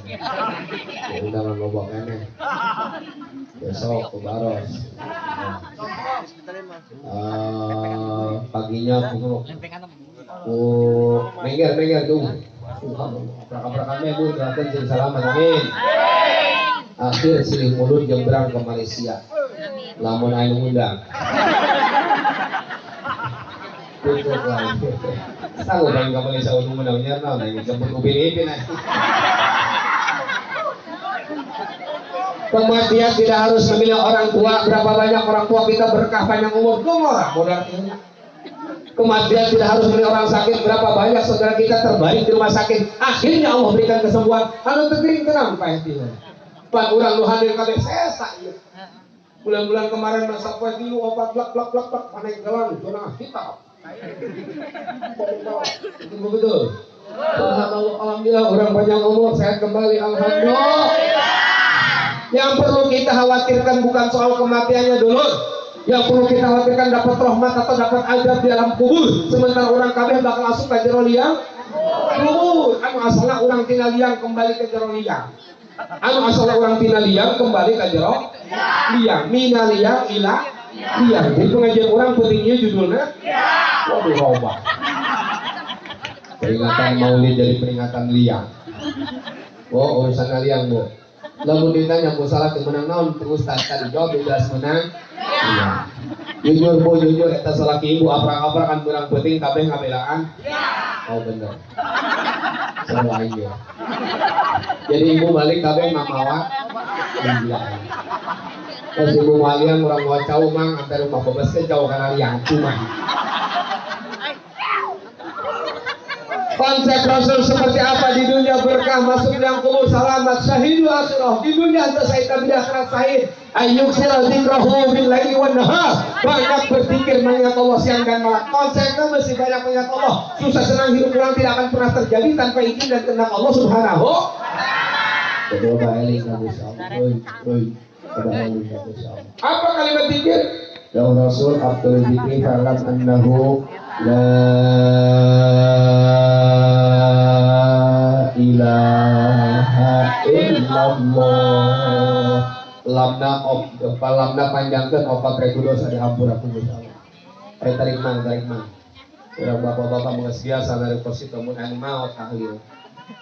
Ya udah ngomong aneh. Besok ke Baros. Paginya mengger tuh. Prakam-prakamnya bu, doakan jadi selamat, amin. Akhir silih mulut jembrang ke Malaysia. Lamun anu undang. Tutup lagi. Sanggup bang ke Malaysia untuk undangnya nah ini jemput upin-ipin aja. Kematian tidak harus memilih orang tua. Berapa banyak orang tua kita berkah panjang umur. Gomora modal ini. Kematian tidak harus memilih orang sakit. Berapa banyak saudara kita terbaring di rumah sakit. Akhirnya Allah berikan kesembuhan. Kalau terkering tenang Pak Etilah. Pak orang lu hadir kabeh sesa ieu. Bulan-bulan kemarin masa poe tilu opat blak panek galan zona hitam. Itu betul. Alhamdulillah orang panjang umur sehat kembali alhamdulillah. Yang perlu kita khawatirkan bukan soal kematiannya dulu. Yang perlu kita khawatirkan dapat rahmat atau dapat azab di alam kubur. Sementara orang kabeh bakal masuk ke jero liang. Luhur. Anu asalna urang tina liang kembali ke jero liang. Anu asalna urang tina liang kembali ke jero liang. Mina liang ila liang. Jadi pengajian orang pentingnya judulnya waduh robah. Peringatan maulid jadi peringatan liang. Oh urusan liang bu. Lalu ditanya bu salah menang naon terus tadi jawab jelas menang. Iya. Jujur bu jujur eta salaki ibu aprak-aprak kan kurang penting kabeh ngabelaan. Oh bener. Selalu aja. Jadi ibu balik kabeh mamawa. Iya. Terus ibu malian orang mau jauh mang sampai rumah bebas ke jauh karena liang cuma. Konsep Rasul seperti apa di dunia berkah masuk yang kubur selamat syahidu akhirah di dunia selesai tapi di akhirat syahid ayyuk sila dzikrahu bil laili wan nahar banyak berpikir mengingat Allah siang dan malam konsepnya mesti banyak mengingat Allah susah senang hidup orang tidak akan pernah terjadi tanpa izin dan kehendak Allah subhanahu coba eling kamu insyaallah apa kalimat zikir ya Rasul Abdul Dzikri falam annahu la ilaha illallah lamna panjangkeun opat ribu dosa dihampura ku Gusti Allah. Tarik mang. Urang bapak-bapak geus biasa dari posisi mun anu maot ahli.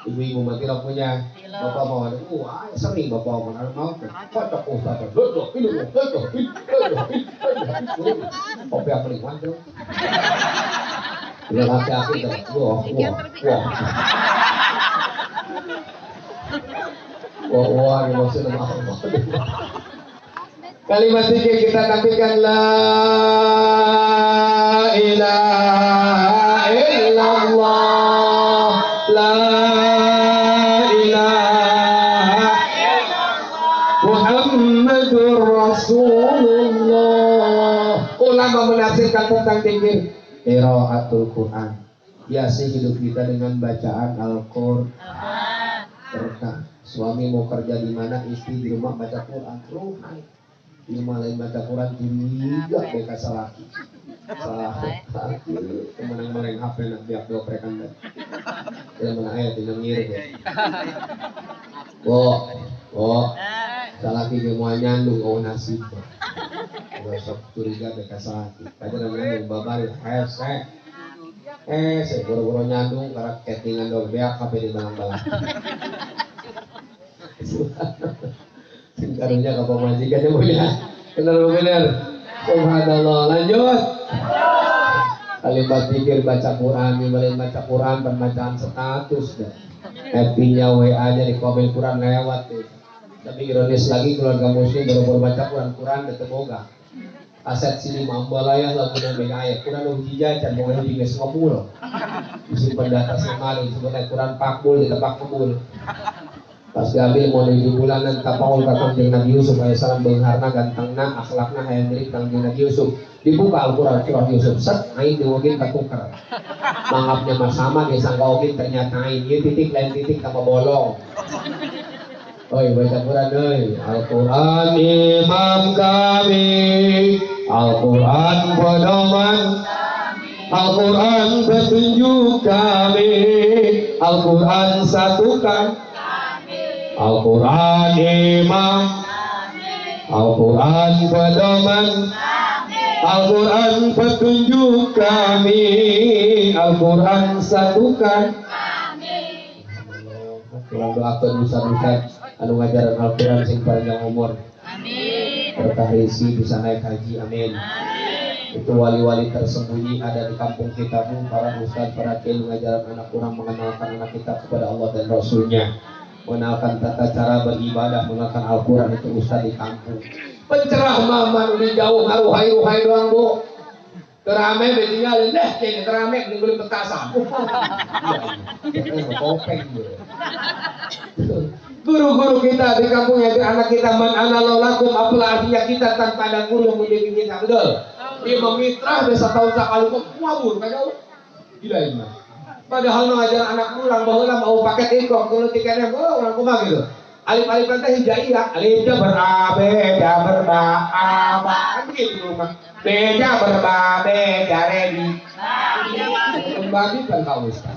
Ibu-ibu mah tidak punya bapak mau ada. Sering bapak mau anu maot. Kocok ustaz. Dodo pilu. Kopi apa nih mantap. Udah laki-laki kan. Wah. Wah, maksudnya apa? Kalimat zikir kita tampilkan la ilaha illallah la ilaha Muhammadur Rasulullah. Ulama menafsirkan tentang zikir qiraatul Quran. Hiasi hidup kita dengan bacaan Al-Qur'an. Berkah. Suami mau kerja di mana, istri di rumah baca Quran. Ruhai. Di rumah lain baca Quran juga beka salaki. Salaki. Kemenang-menang HP nak biak doprekan dah. Dia mana ayat yang ngiri deh. Salaki dia mau nyandung kau nasib. Besok curiga beka salaki. Kaca namanya babari hese. Saya boro-boro nyandung karena kettingan dong beak HP di balang-balang. Karunya ke pemajikannya punya benar. Subhanallah. Lanjut. Kalimat zikir baca Quran, baca Quran pembacaan status deh. FB-nya WA-nya di komen Quran lewat deh. Tapi ironis lagi keluarga muslim baru baca Quran keteboga. Aset sini mambalaya lagu dan bega ayat Quran uji jajan mau uji geus ngomul. Isi pendata semali sebenarnya Quran pakbul di tempat kebul. Pas diambil mau 7 bulanan kapaul ka Kangjeng Nabi Yusuf alaihissalam beungharna gantengna akhlakna hayang mirip Kangjeng Nabi Yusuf. Dibuka Al-Qur'an surah Yusuf set aing diogin katukar. Mangapnya mah sama disangka ogin ternyata aing ieu titik lain titik tambah bolong. Oi baca Quran euy. Al-Qur'an imam kami, Al-Qur'an pedoman kami, Al-Qur'an petunjuk kami, Al-Qur'an satukan kami, Al-Qur'an imam kami, Al-Qur'an pedoman kami, Al-Qur'an petunjuk kami, Al-Qur'an satukan kami. Kurang doakeun Ustaz anu ngajaran Al-Quran sing panjang umur. Amin. Berkah rezeki bisa naik haji. Amin. Itu wali-wali tersembunyi ada di kampung kita pun para ustaz, para kiai mengajarkan anak orang mengenalkan anak kita kepada Allah dan Rasulnya, mengenalkan tata cara beribadah, mengenalkan Al-Quran itu ustaz di kampung. Penceramah di jauh haruhai doang bu. Terame ditinggalin deh, kayaknya terame dibeli petasan. Kopeng gitu. Guru-guru kita di kampung yang anak kita man analolakum apalah artinya kita tanpa ada guru yang mendidik kita betul. Dia memitra desa tahun sekali kok ngabur kagak. Gila ini. Padahal mengajar anak pulang bahwa mau paket ingkong kalau tiketnya orang kumah gitu. Alif-alif teh hijaiyah, alifnya berbeda kan begitu rumah. Beda berbeda ready. berbagi kan kau Ustaz.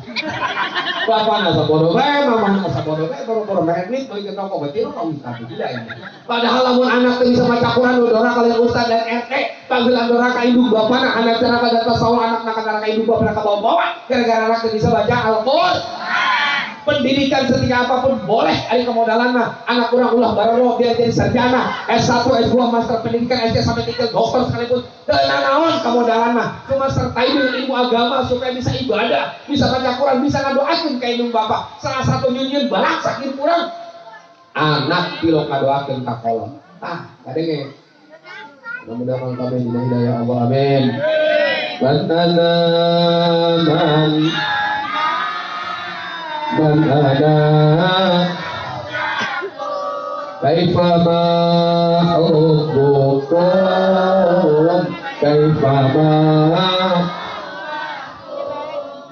Bapak nasa bodoh mama nasa bodoh boro-boro merit mau ikut toko betil kau Ustaz tidak ini. Padahal lamun anak teu bisa maca Quran dora kalian Ustaz dan RT panggilan dora ka induk bapana anak cara ka data sawa anak nak ka induk bapana ka bawa gara-gara anak teu bisa baca Al-Qur'an. Pendidikan setinggi apapun boleh ari kemodalan mah anak urang ulah bararo biar jadi sarjana S1 S2 master pendidikan S3 sampai tinggal dokter sekalipun teu naon kemodalan mah cuma sertai dengan ilmu agama supaya bisa ibadah bisa baca Quran bisa ngadoakeun ka indung bapak salah satu nyunyeun balak saking kurang anak pilok ngadoakeun ka kolom kadenge mudah-mudahan kami dina hidayah Allah amin man ana kaifama hubbukum kaifama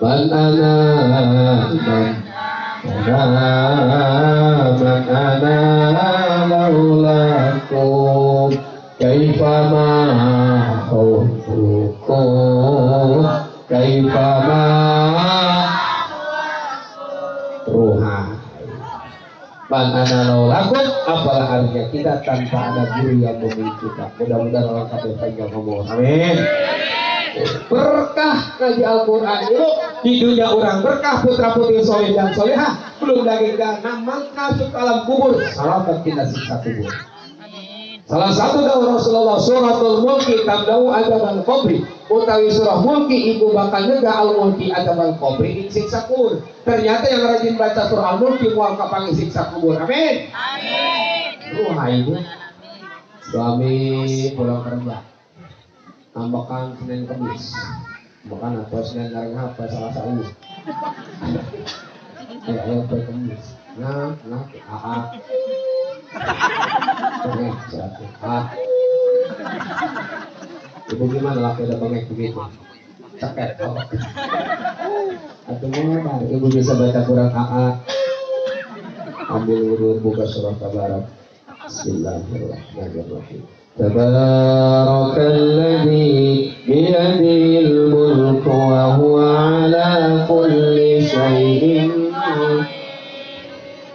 man ana laulakum kaifama hubbukum kaifama ruha man ana laulakum apalah harga kita tanpa ada guru yang memimpin kita. Mudah-mudahan orang kafir panjang ngomong amin. Berkah ngaji Al-Quran itu di dunia orang berkah putra putri soleh dan solehah belum lagi karena masuk alam kubur salawat kita siksa kubur. Salah satu dakwah Rasulullah suratul mulki tabda'u adzabal qabri utawi surah mulki ibu bakal nyegah al mulki adzabal qabri siksa kubur. Ternyata yang rajin baca surah al mulki mual kapangi siksa kubur. Amin. Amin. Ruhai ibu suami pulang kerja ambakan Senin Kamis makan atau Senin Garing apa salah satu ayo ke Kamis nah ibu gimana laki ada bangek begitu ceket atau mana ibu bisa baca Quran ambil wudhu buka surah Tabarak Bismillahirrahmanirrahim Tabarakalladzi biyadihil mulku wa huwa ala kulli syai'in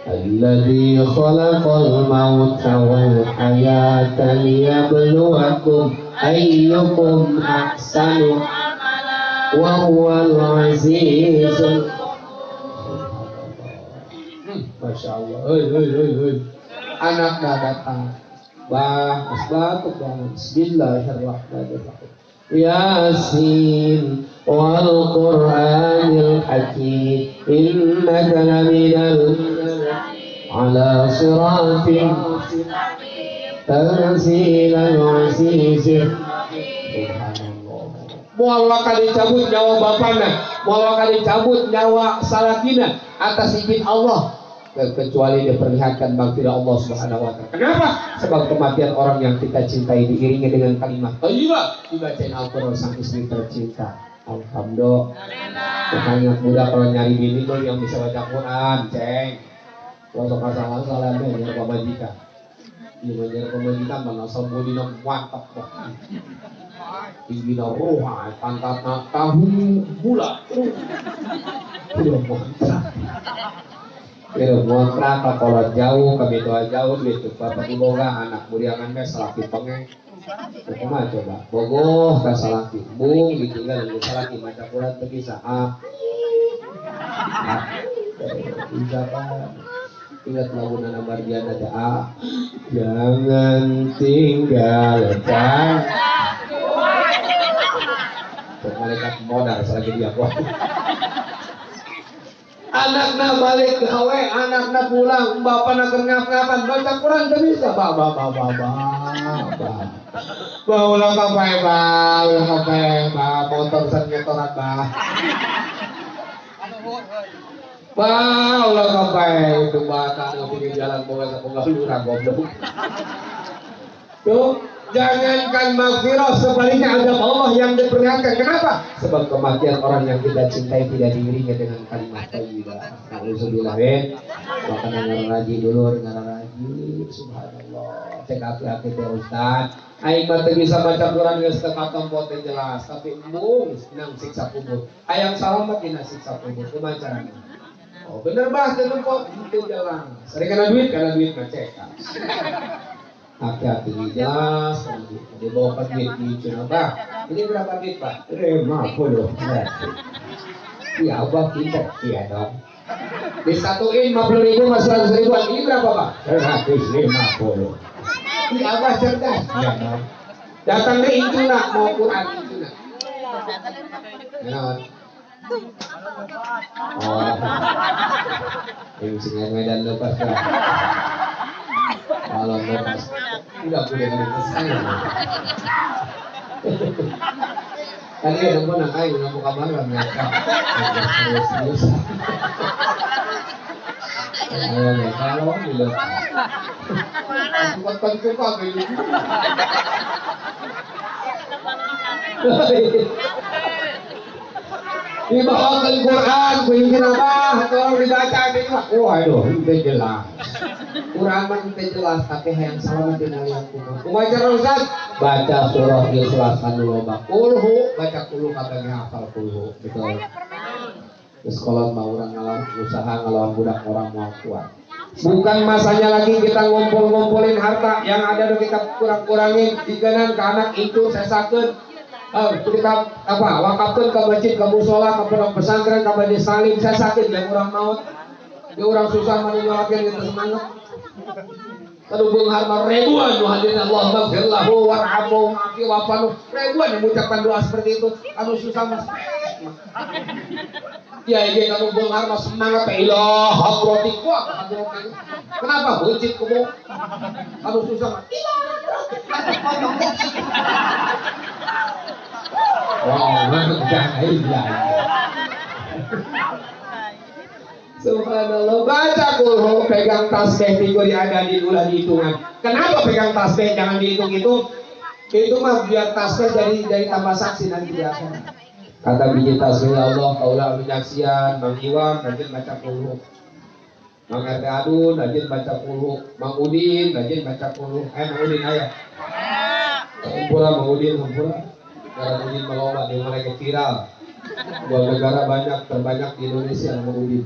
alladzi khalaqal mauta wal hayata liyabluwakum ayyukum ahsanu wa huwal azizul Masya Allah anak datang batuk banget Bismillahirrahmanirrahim Yasin wal Qur'anil Hakim innaka laminal ala siratin tanzilal azizir moal kali cabut nyawa bapana moal kali cabut nyawa salakina atas izin Allah kecuali diperlihatkan maghfirah Allah Subhanahu wa taala. Kenapa? Sebab kematian orang yang kita cintai diiringi dengan kalimat thayyibah dibacain Al-Qur'an sang istri tercinta. Alhamdulillah. Makanya muda kalau nyari bini tuh yang bisa baca Quran, ceng. Kalau sok asal-asalan deh nyari pamajikan. Iya nyari pamajikan mana sambodina mantap kok. Tinggi roha, pangkatna tahu bulat. Udah mantap. Kira ngontrak kalau jauh kami doa jauh gitu bapak ibu anak buriangan meh salaki pengeng kumaha coba bogoh ka salaki bung ditinggal di salaki maca Quran teu bisa bisa kan ingat lagu Nana Mardiana ada jangan tinggalkan malaikat modal selagi dia kuat anakna balik gawe, anakna pulang, bapakna keur ngap-ngapan baca Quran teu bisa. Ulah kapae motor sengetoran ulah kapae itu bakal di jalan bawa ka lurah goblok. Tuh, jangankan maghfirah sebaliknya azab Allah yang diperlihatkan. Kenapa? Sebab kematian orang yang kita cintai tidak diiringi dengan kalimat thayyibah. Nauzubillah. Maka ngaji dulu, ngaji. lagi subhanallah cek hati-hati teh Ustaz aing mah teu bisa maca Quran geus teu katompo teh jelas tapi mung nang siksa kubur hayang salamet dina siksa kubur kumaha carana oh bener bah teu nempo teu jelas sering kana duit mah cek hati-hati jelas dibawa ke duit lucu bah ini berapa duit Pak? 50 ya Abah pinter iya dong disatuin 50.000 mas 100.000 ini berapa Pak? 150 iya Abah cerdas iya dong datang deh incuna mau Quran incuna kenapa? Oh yang singa Medan lepas kan kalau lepas tidak boleh ada pesan tadi ada pun nak air nak buka mana mereka serius kalau bila bukan suka begini dibawakan Quran begini apa kalau dibaca ini mah waduh itu jelas Quran mah itu jelas tapi yang salah di dalam kubur kumaha Ustaz baca surah Ikhlas anu loba kulhu baca kulhu katanya hafal kulhu betul sekolah mau orang ngalawan usaha ngalawan budak orang mau kuat bukan masanya lagi kita ngumpul-ngumpulin harta yang ada kita kurang-kurangin dikenan ke anak itu sesakeun kita apa wakafkeun ke masjid ke mushola ke pondok pesantren ke majelis taklim sesakeun yang orang maut dia orang susah menyolakeun kita semangat Kadung harma ribuan nu hadirin Allah maghfir lahu warhamhu maafi wa'fu ribuan yang mengucapkan doa seperti itu anu susah mas ya ini kadung harma semangat ilah hadrati kuat hadrati kenapa buncit kamu anu susah mas wow jangan ilah subhanallah baca kulhu pegang tasbih tiga ada di ulah dihitungan kenapa pegang tasbih jangan dihitung itu mah biar tasbih dari tambah saksi nanti di akhirat kata biji tasbih Allah kaulah menyaksian Bang Iwan rajin baca kulhu Mang RT Adun rajin baca kulhu Mang Udin rajin baca kulhu Mang Udin ayah hampura Mang Udin hampura Mang Udin melomba di mereka viral buat negara banyak terbanyak di Indonesia Mang Udin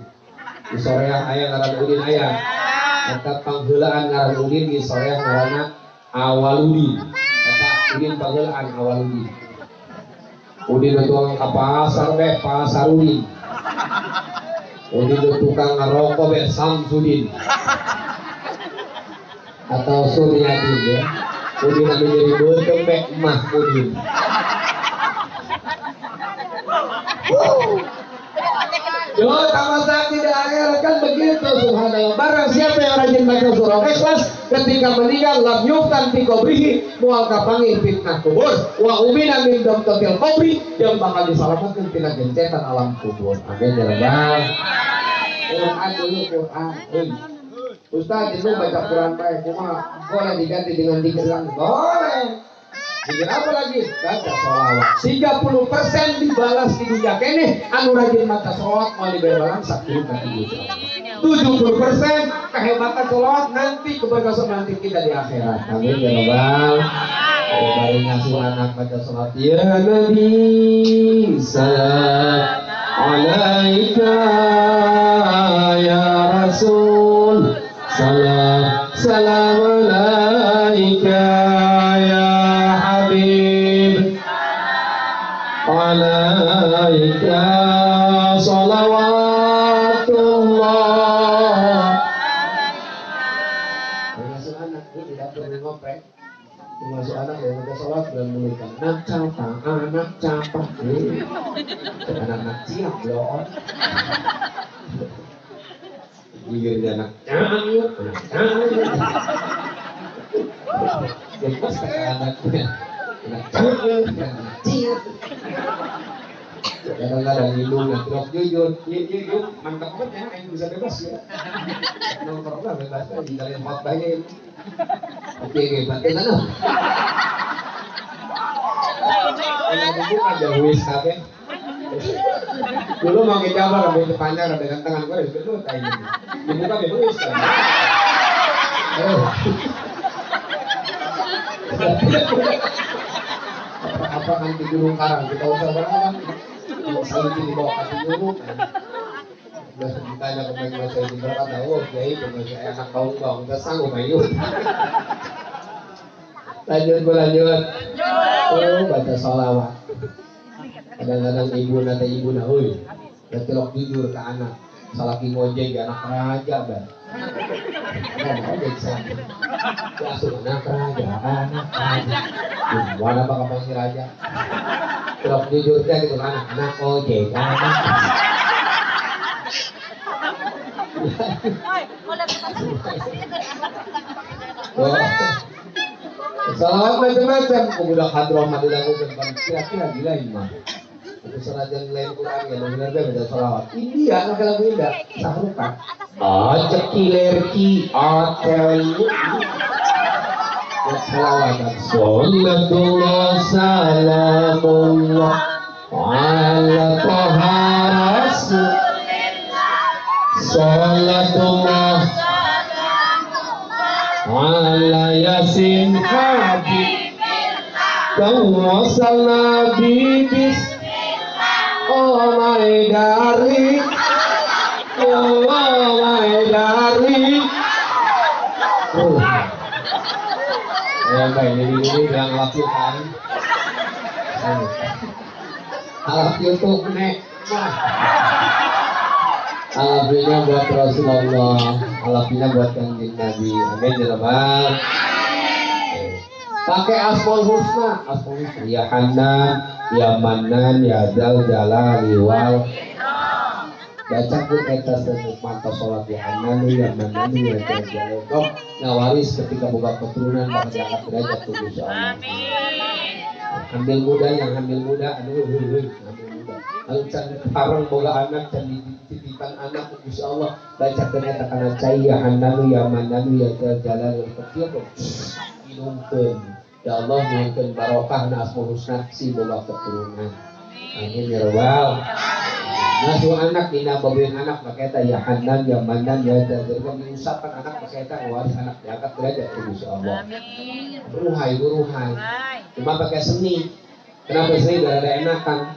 di soreang ayah ngaran Udin ayah kata pangheulaan ngaran Udin di soreang ngaranna Awaludin kata Udin pangheulaan Awaludin Udin itu ka pasar beh Pasarudin Udin itu tukang ngerokok beh Samsudin atau Suryadin ya Udin anu jadi beuteuh beh Mahmudin Yo, tambah sakti di akhirat kan begitu subhanallah. Barang siapa yang rajin baca surah Ikhlas ketika meninggal lam yuftan fi qabrihi moal kapangih fitnah kubur wa umina min damtatil qabri yang bakal diselamatkan tina gencetan alam kubur. Amin ya rabbal. Quran dulu Quran. Ustaz itu baca Quran baik cuma boleh diganti dengan zikir lain. Boleh. Zikir apa lagi? Baca sholawat 30% dibalas di dunia kene anu rajin maca sholawat mau dibalas sakit nanti 70% kehebatan sholawat nanti keberkasaan nanti kita di akhirat amin ya rabbal alamin ngasuh anak baca sholawat ya Nabi salam alaika ya Rasul salam salam alaika alaika salawatullah masuk anak ini tidak perlu ngopek masuk anak yang ada sholat dan mulutkan anak capa anak ciak loh gigir anak jelas kata anaknya kadang-kadang hidung ngetrok jujur mantap banget ya yang bisa bebas ya nongkrong lah bebas lah di dalam khotbahnya itu oke bantu mana kalau dibuka jauh wis kabeh dulu mau ngejabar rambut panjang dengan tangan gue itu kayak gini dibuka bebas kan Apa kan di Gunung Karang kita usah berapa? Kalau saya di bawah kaki gunung. Udah ditanya ke mereka saya di berapa tahu, jadi cuma saya anak kaum bang, udah sanggup ayo. Lanjut. Oh, baca sholawat. Kadang-kadang ibu nahui, berarti lok jujur ke anak. Salaki ngojek anak raja ban. Ngojek salaki. Langsung anak raja. Mana bakal panggil raja? Lok jujur dia gitu anak ojek anak. Salawat macam-macam, kemudian hadroh madilakukan kira-kira gila imam. Itu serajan lain Quran ya, benar baca salawat. India, lagu India, sahrukan. Cekilerki atelu. Salawat. Sallallahu salamullah ala toha rasulillah. Salatullah ala yasin habibillah. Tawassalna bibis. Oh my darling, oh my darling. Baik, ini yang lakukan. Alat YouTube nek. Alhamdulillah buat Rasulullah, alhamdulillah buat kanjeng Nabi. Amin ya rabbal. Pakai asmaul husna, ya Hanan, ya Manan, ya Dzal Jalali wal. Baca pun eta mantap sholat ya Hanan, ya Manan, ya Dzal Jalali. Oh, ngawaris ketika buka keturunan bakal diangkat derajat tuh insyaallah. Ambil muda, aduh, ambil muda. Kalau sekarang bola anak dan titipan anak, insyaallah baca ternyata karena cahaya Hanan, ya Manan, ya Dzal Jalali kecil tuh. Minumkeun. Ya Allah mungkin barokah na asmaul husna si boga keturunan. Amin ya rabbal. Nasu anak dina babeun anak maketa ya Hanan ya Manan ya Dzal diusapkan anak maketa waris anak diangkat derajat insyaallah. Amin. Ruhai. Cuma pakai seni. Kenapa seni? Gak ada enakan.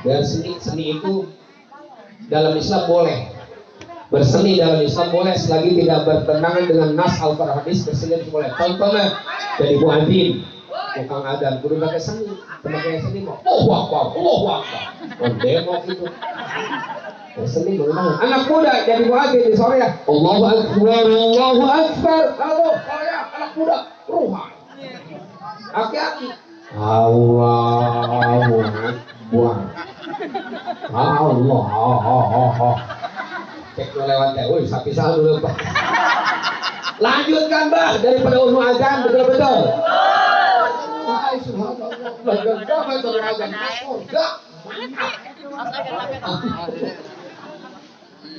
Dan seni itu dalam Islam boleh. Berseni dalam Islam boleh selagi tidak bertentangan dengan nas al-Qur'an hadis, berseni boleh. Contohnya dari Bu Adin, tukang adan, kudu pakai seni, pakai seni mau, wah, demo itu. Berseni bagaimana? Anak muda jadi Bu Adin di sore ya, Allahu Akbar, halo, saya anak muda, ruhai. Aki-aki, Allahu Akbar, Allah. Cek lewat teh, woi sapi salah dulu Pak. Lanjutkan Mbah daripada unu azan betul-betul. Wahai subhanallah, bagaimana itu azan surga.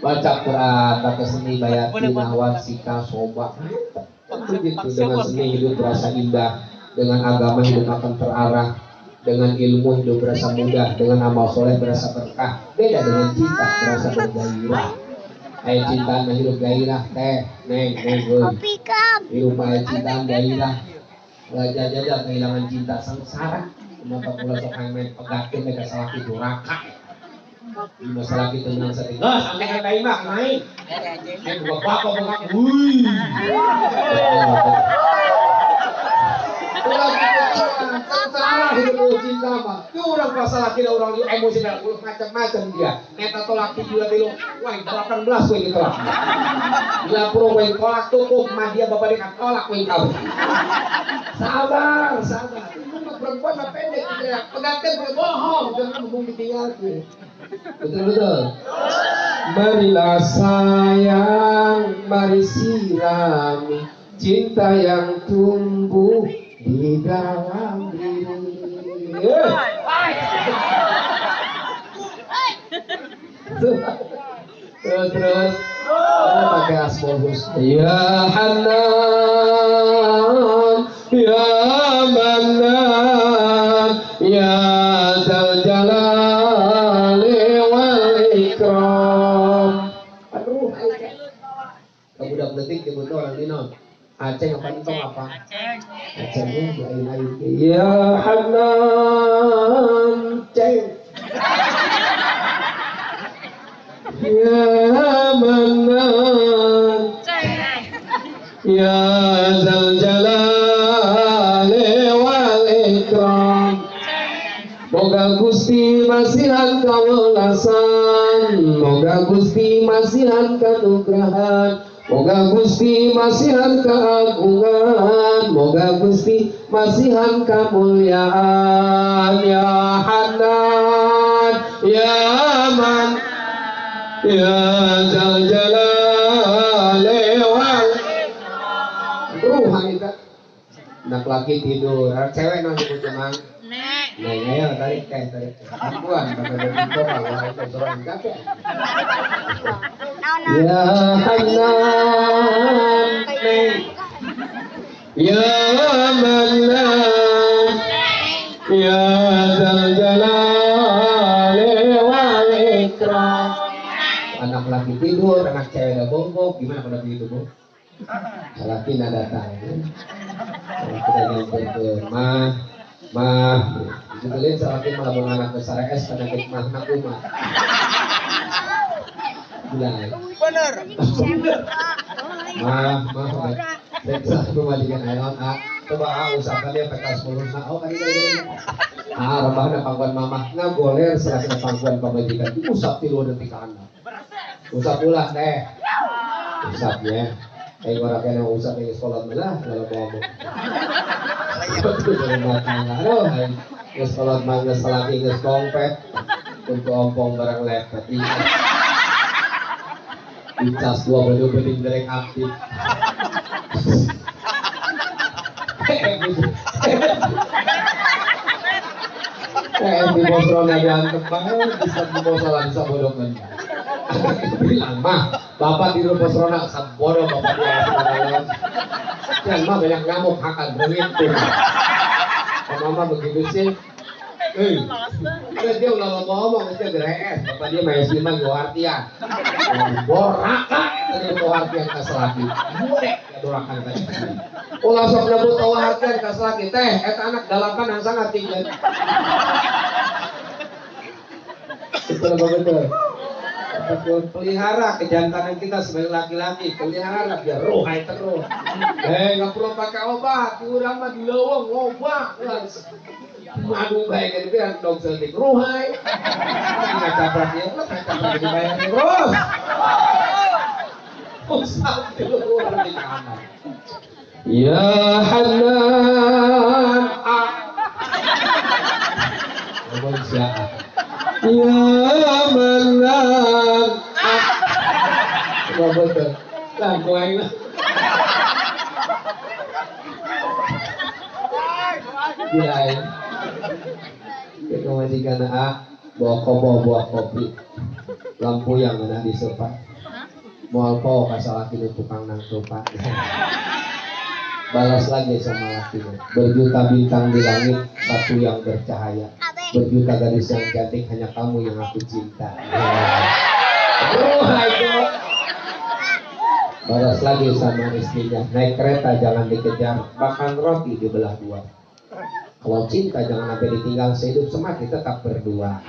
Baca Quran, baca seni bayati nahwan sika soba. Begitu dengan seni hidup berasa indah, dengan agama hidup akan terarah, dengan ilmu hidup berasa mudah, dengan amal soleh berasa berkah. Beda dengan cinta berasa bergairah. Ayat cintaan hidup gairah teh neng hidup ayat cintaan gairah jajah kehilangan cinta sengsara kenapa pula sok main pegakin mereka salah itu raka di masalah itu menang satu sampai kayak bayi mak naik bapak wuih salah hidup cinta mah itu orang masalah kita orang emosional macam-macam dia neta tolak juga dulu wah 18 wah gitu lah dia pro wah tolak tukup mah dia bapak dekat tolak wah kau sabar perempuan mah pendek peganten bohong jangan ngomong ditinggalkan betul marilah sayang mari sirami cinta yang tumbuh di dalam diri. Terus pakai asmaul husna. Ya Hanan, ya Manan, ya Dzal Jalali wal Ikram. Aduh, kamu udah detik dibutuh orang dino. Aceh apa entong apa? Acehnya lain-lain. Ya Hanan Ceng. Ya Manan. Ya Zal Jalali wal Ikram. Moga Gusti masihan kawelasan, moga Gusti masihan kanugrahan, moga Gusti masihan keagungan, moga Gusti masihan kemuliaan. Ya Hanan, ya Man, ya Zal Jalali wal Ikram. Anak laki tidur, cewek nasi kucing. Nah, ya tarik. Akuan pada begitu kalau itu seorang kakek. Ya Hanan, ya Manan, ya Dzal Jalali wal Ikram. Anak laki tidur, anak cewek udah bongkok. Gimana pada begitu, Bu? Laki nada datang. Kita nyamper ke mah sebetulnya salaki malah anak besar es penyakit mah nakuma bilang mah reksa pemadikan ayon coba usahakan dia pekas mulus kali rebahna pangkuan mamah ngagoler serasa pangkuan pemadikan usap tilu detik anak usap ulah deh usapnya orang yang usap ini sekolah melah kalau bawa aduh, sekolah mangga selagi ngeskompet untuk ompong barang lepet dicas dua bening derek aktif di bos rona diantep banget bisa di bos salah bisa bodohkan bilang mah bapak di rumah rona sabodoh bapak dia dan mah banyak ngamuk akan begitu mama begitu sih dia udah ngomong itu geres bapak dia main siman gua artian boraka tadi gua artian kaselaki boleh dorakan tadi ulah sok nyebut tahu artian kaselaki teh eta anak dalapan yang sangat tinggi betul pelihara kejantanan kita sebagai laki-laki, pelihara biar rohai terus. Nggak perlu pakai obat, kurang mah dileweng obat. Madu baik biar dong selik rohai. Nggak caprak dia, nggak caprak dibayar terus. Usah dulu di kanan. Ya Hanan, ngomong siapa? Ya Manan, nggak betul, lah kuaing lah. Gila, kita majikan bawa kopi, lampu yang ada di sofa, mau alkohol kasar laki tukang nang sofa. Balas lagi sama lakinya, berjuta bintang di langit, satu yang bercahaya. Berjuta gadis yang cantik, hanya kamu yang aku cinta. Balas lagi sama istrinya, naik kereta jangan dikejar, makan roti dibelah dua. Kalau cinta jangan sampai ditinggal sehidup semati, tetap berdua.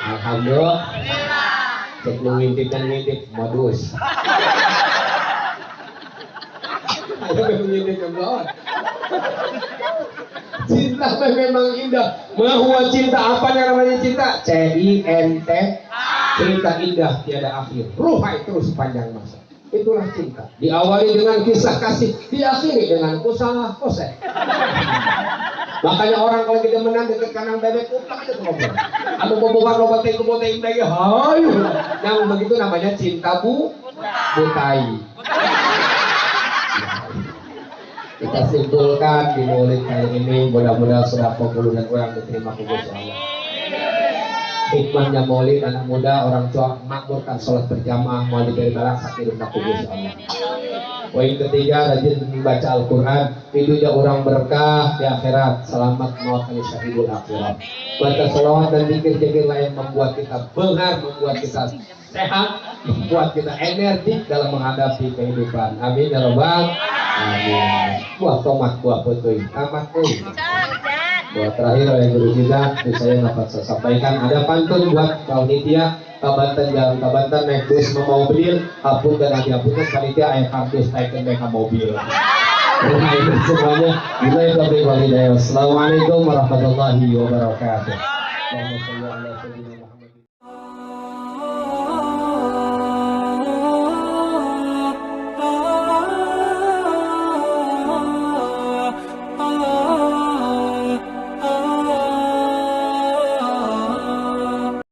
Alhamdulillah. Cek lu ngintip modus. Cinta memang indah. Bahwa cinta apa yang namanya cinta? C-I-N-T. Cinta indah tiada akhir. Ruhai terus panjang masa. Itulah cinta. Diawali dengan kisah kasih, diakhiri dengan usaha kose. Makanya orang kalau kita menang dekat kanan bebek utang aja tuh ngobrol. Anu bobogan loba teh kubote indege hayu. Yang begitu namanya cinta butai. Kita simpulkan di maulid kali ini, mudah-mudahan sudah pengulunan orang diterima kubur Allah. hikmahnya maulid anak muda orang tua makmurkan sholat berjamaah mau diberi balak sakit dan kubus Allah. Poin ketiga rajin membaca Al-Quran, hidupnya orang berkah di akhirat, selamat maut kali syahidul akhirat. Baca salawat dan zikir-zikir lain membuat kita bengar, membuat kita sehat, membuat kita energik dalam menghadapi kehidupan. Amin ya robbal alamin. Buah tomat, buah putuy, tamat tuh. Buat terakhir oleh guru kita, saya dapat saya sampaikan ada pantun buat panitia Kabanten jalan Kabanten naik bus mau mobil, hapun dan hati hapunkan panitia ayah kardus naikkan mereka mobil. Terima kasih semuanya. Assalamualaikum warahmatullahi wabarakatuh.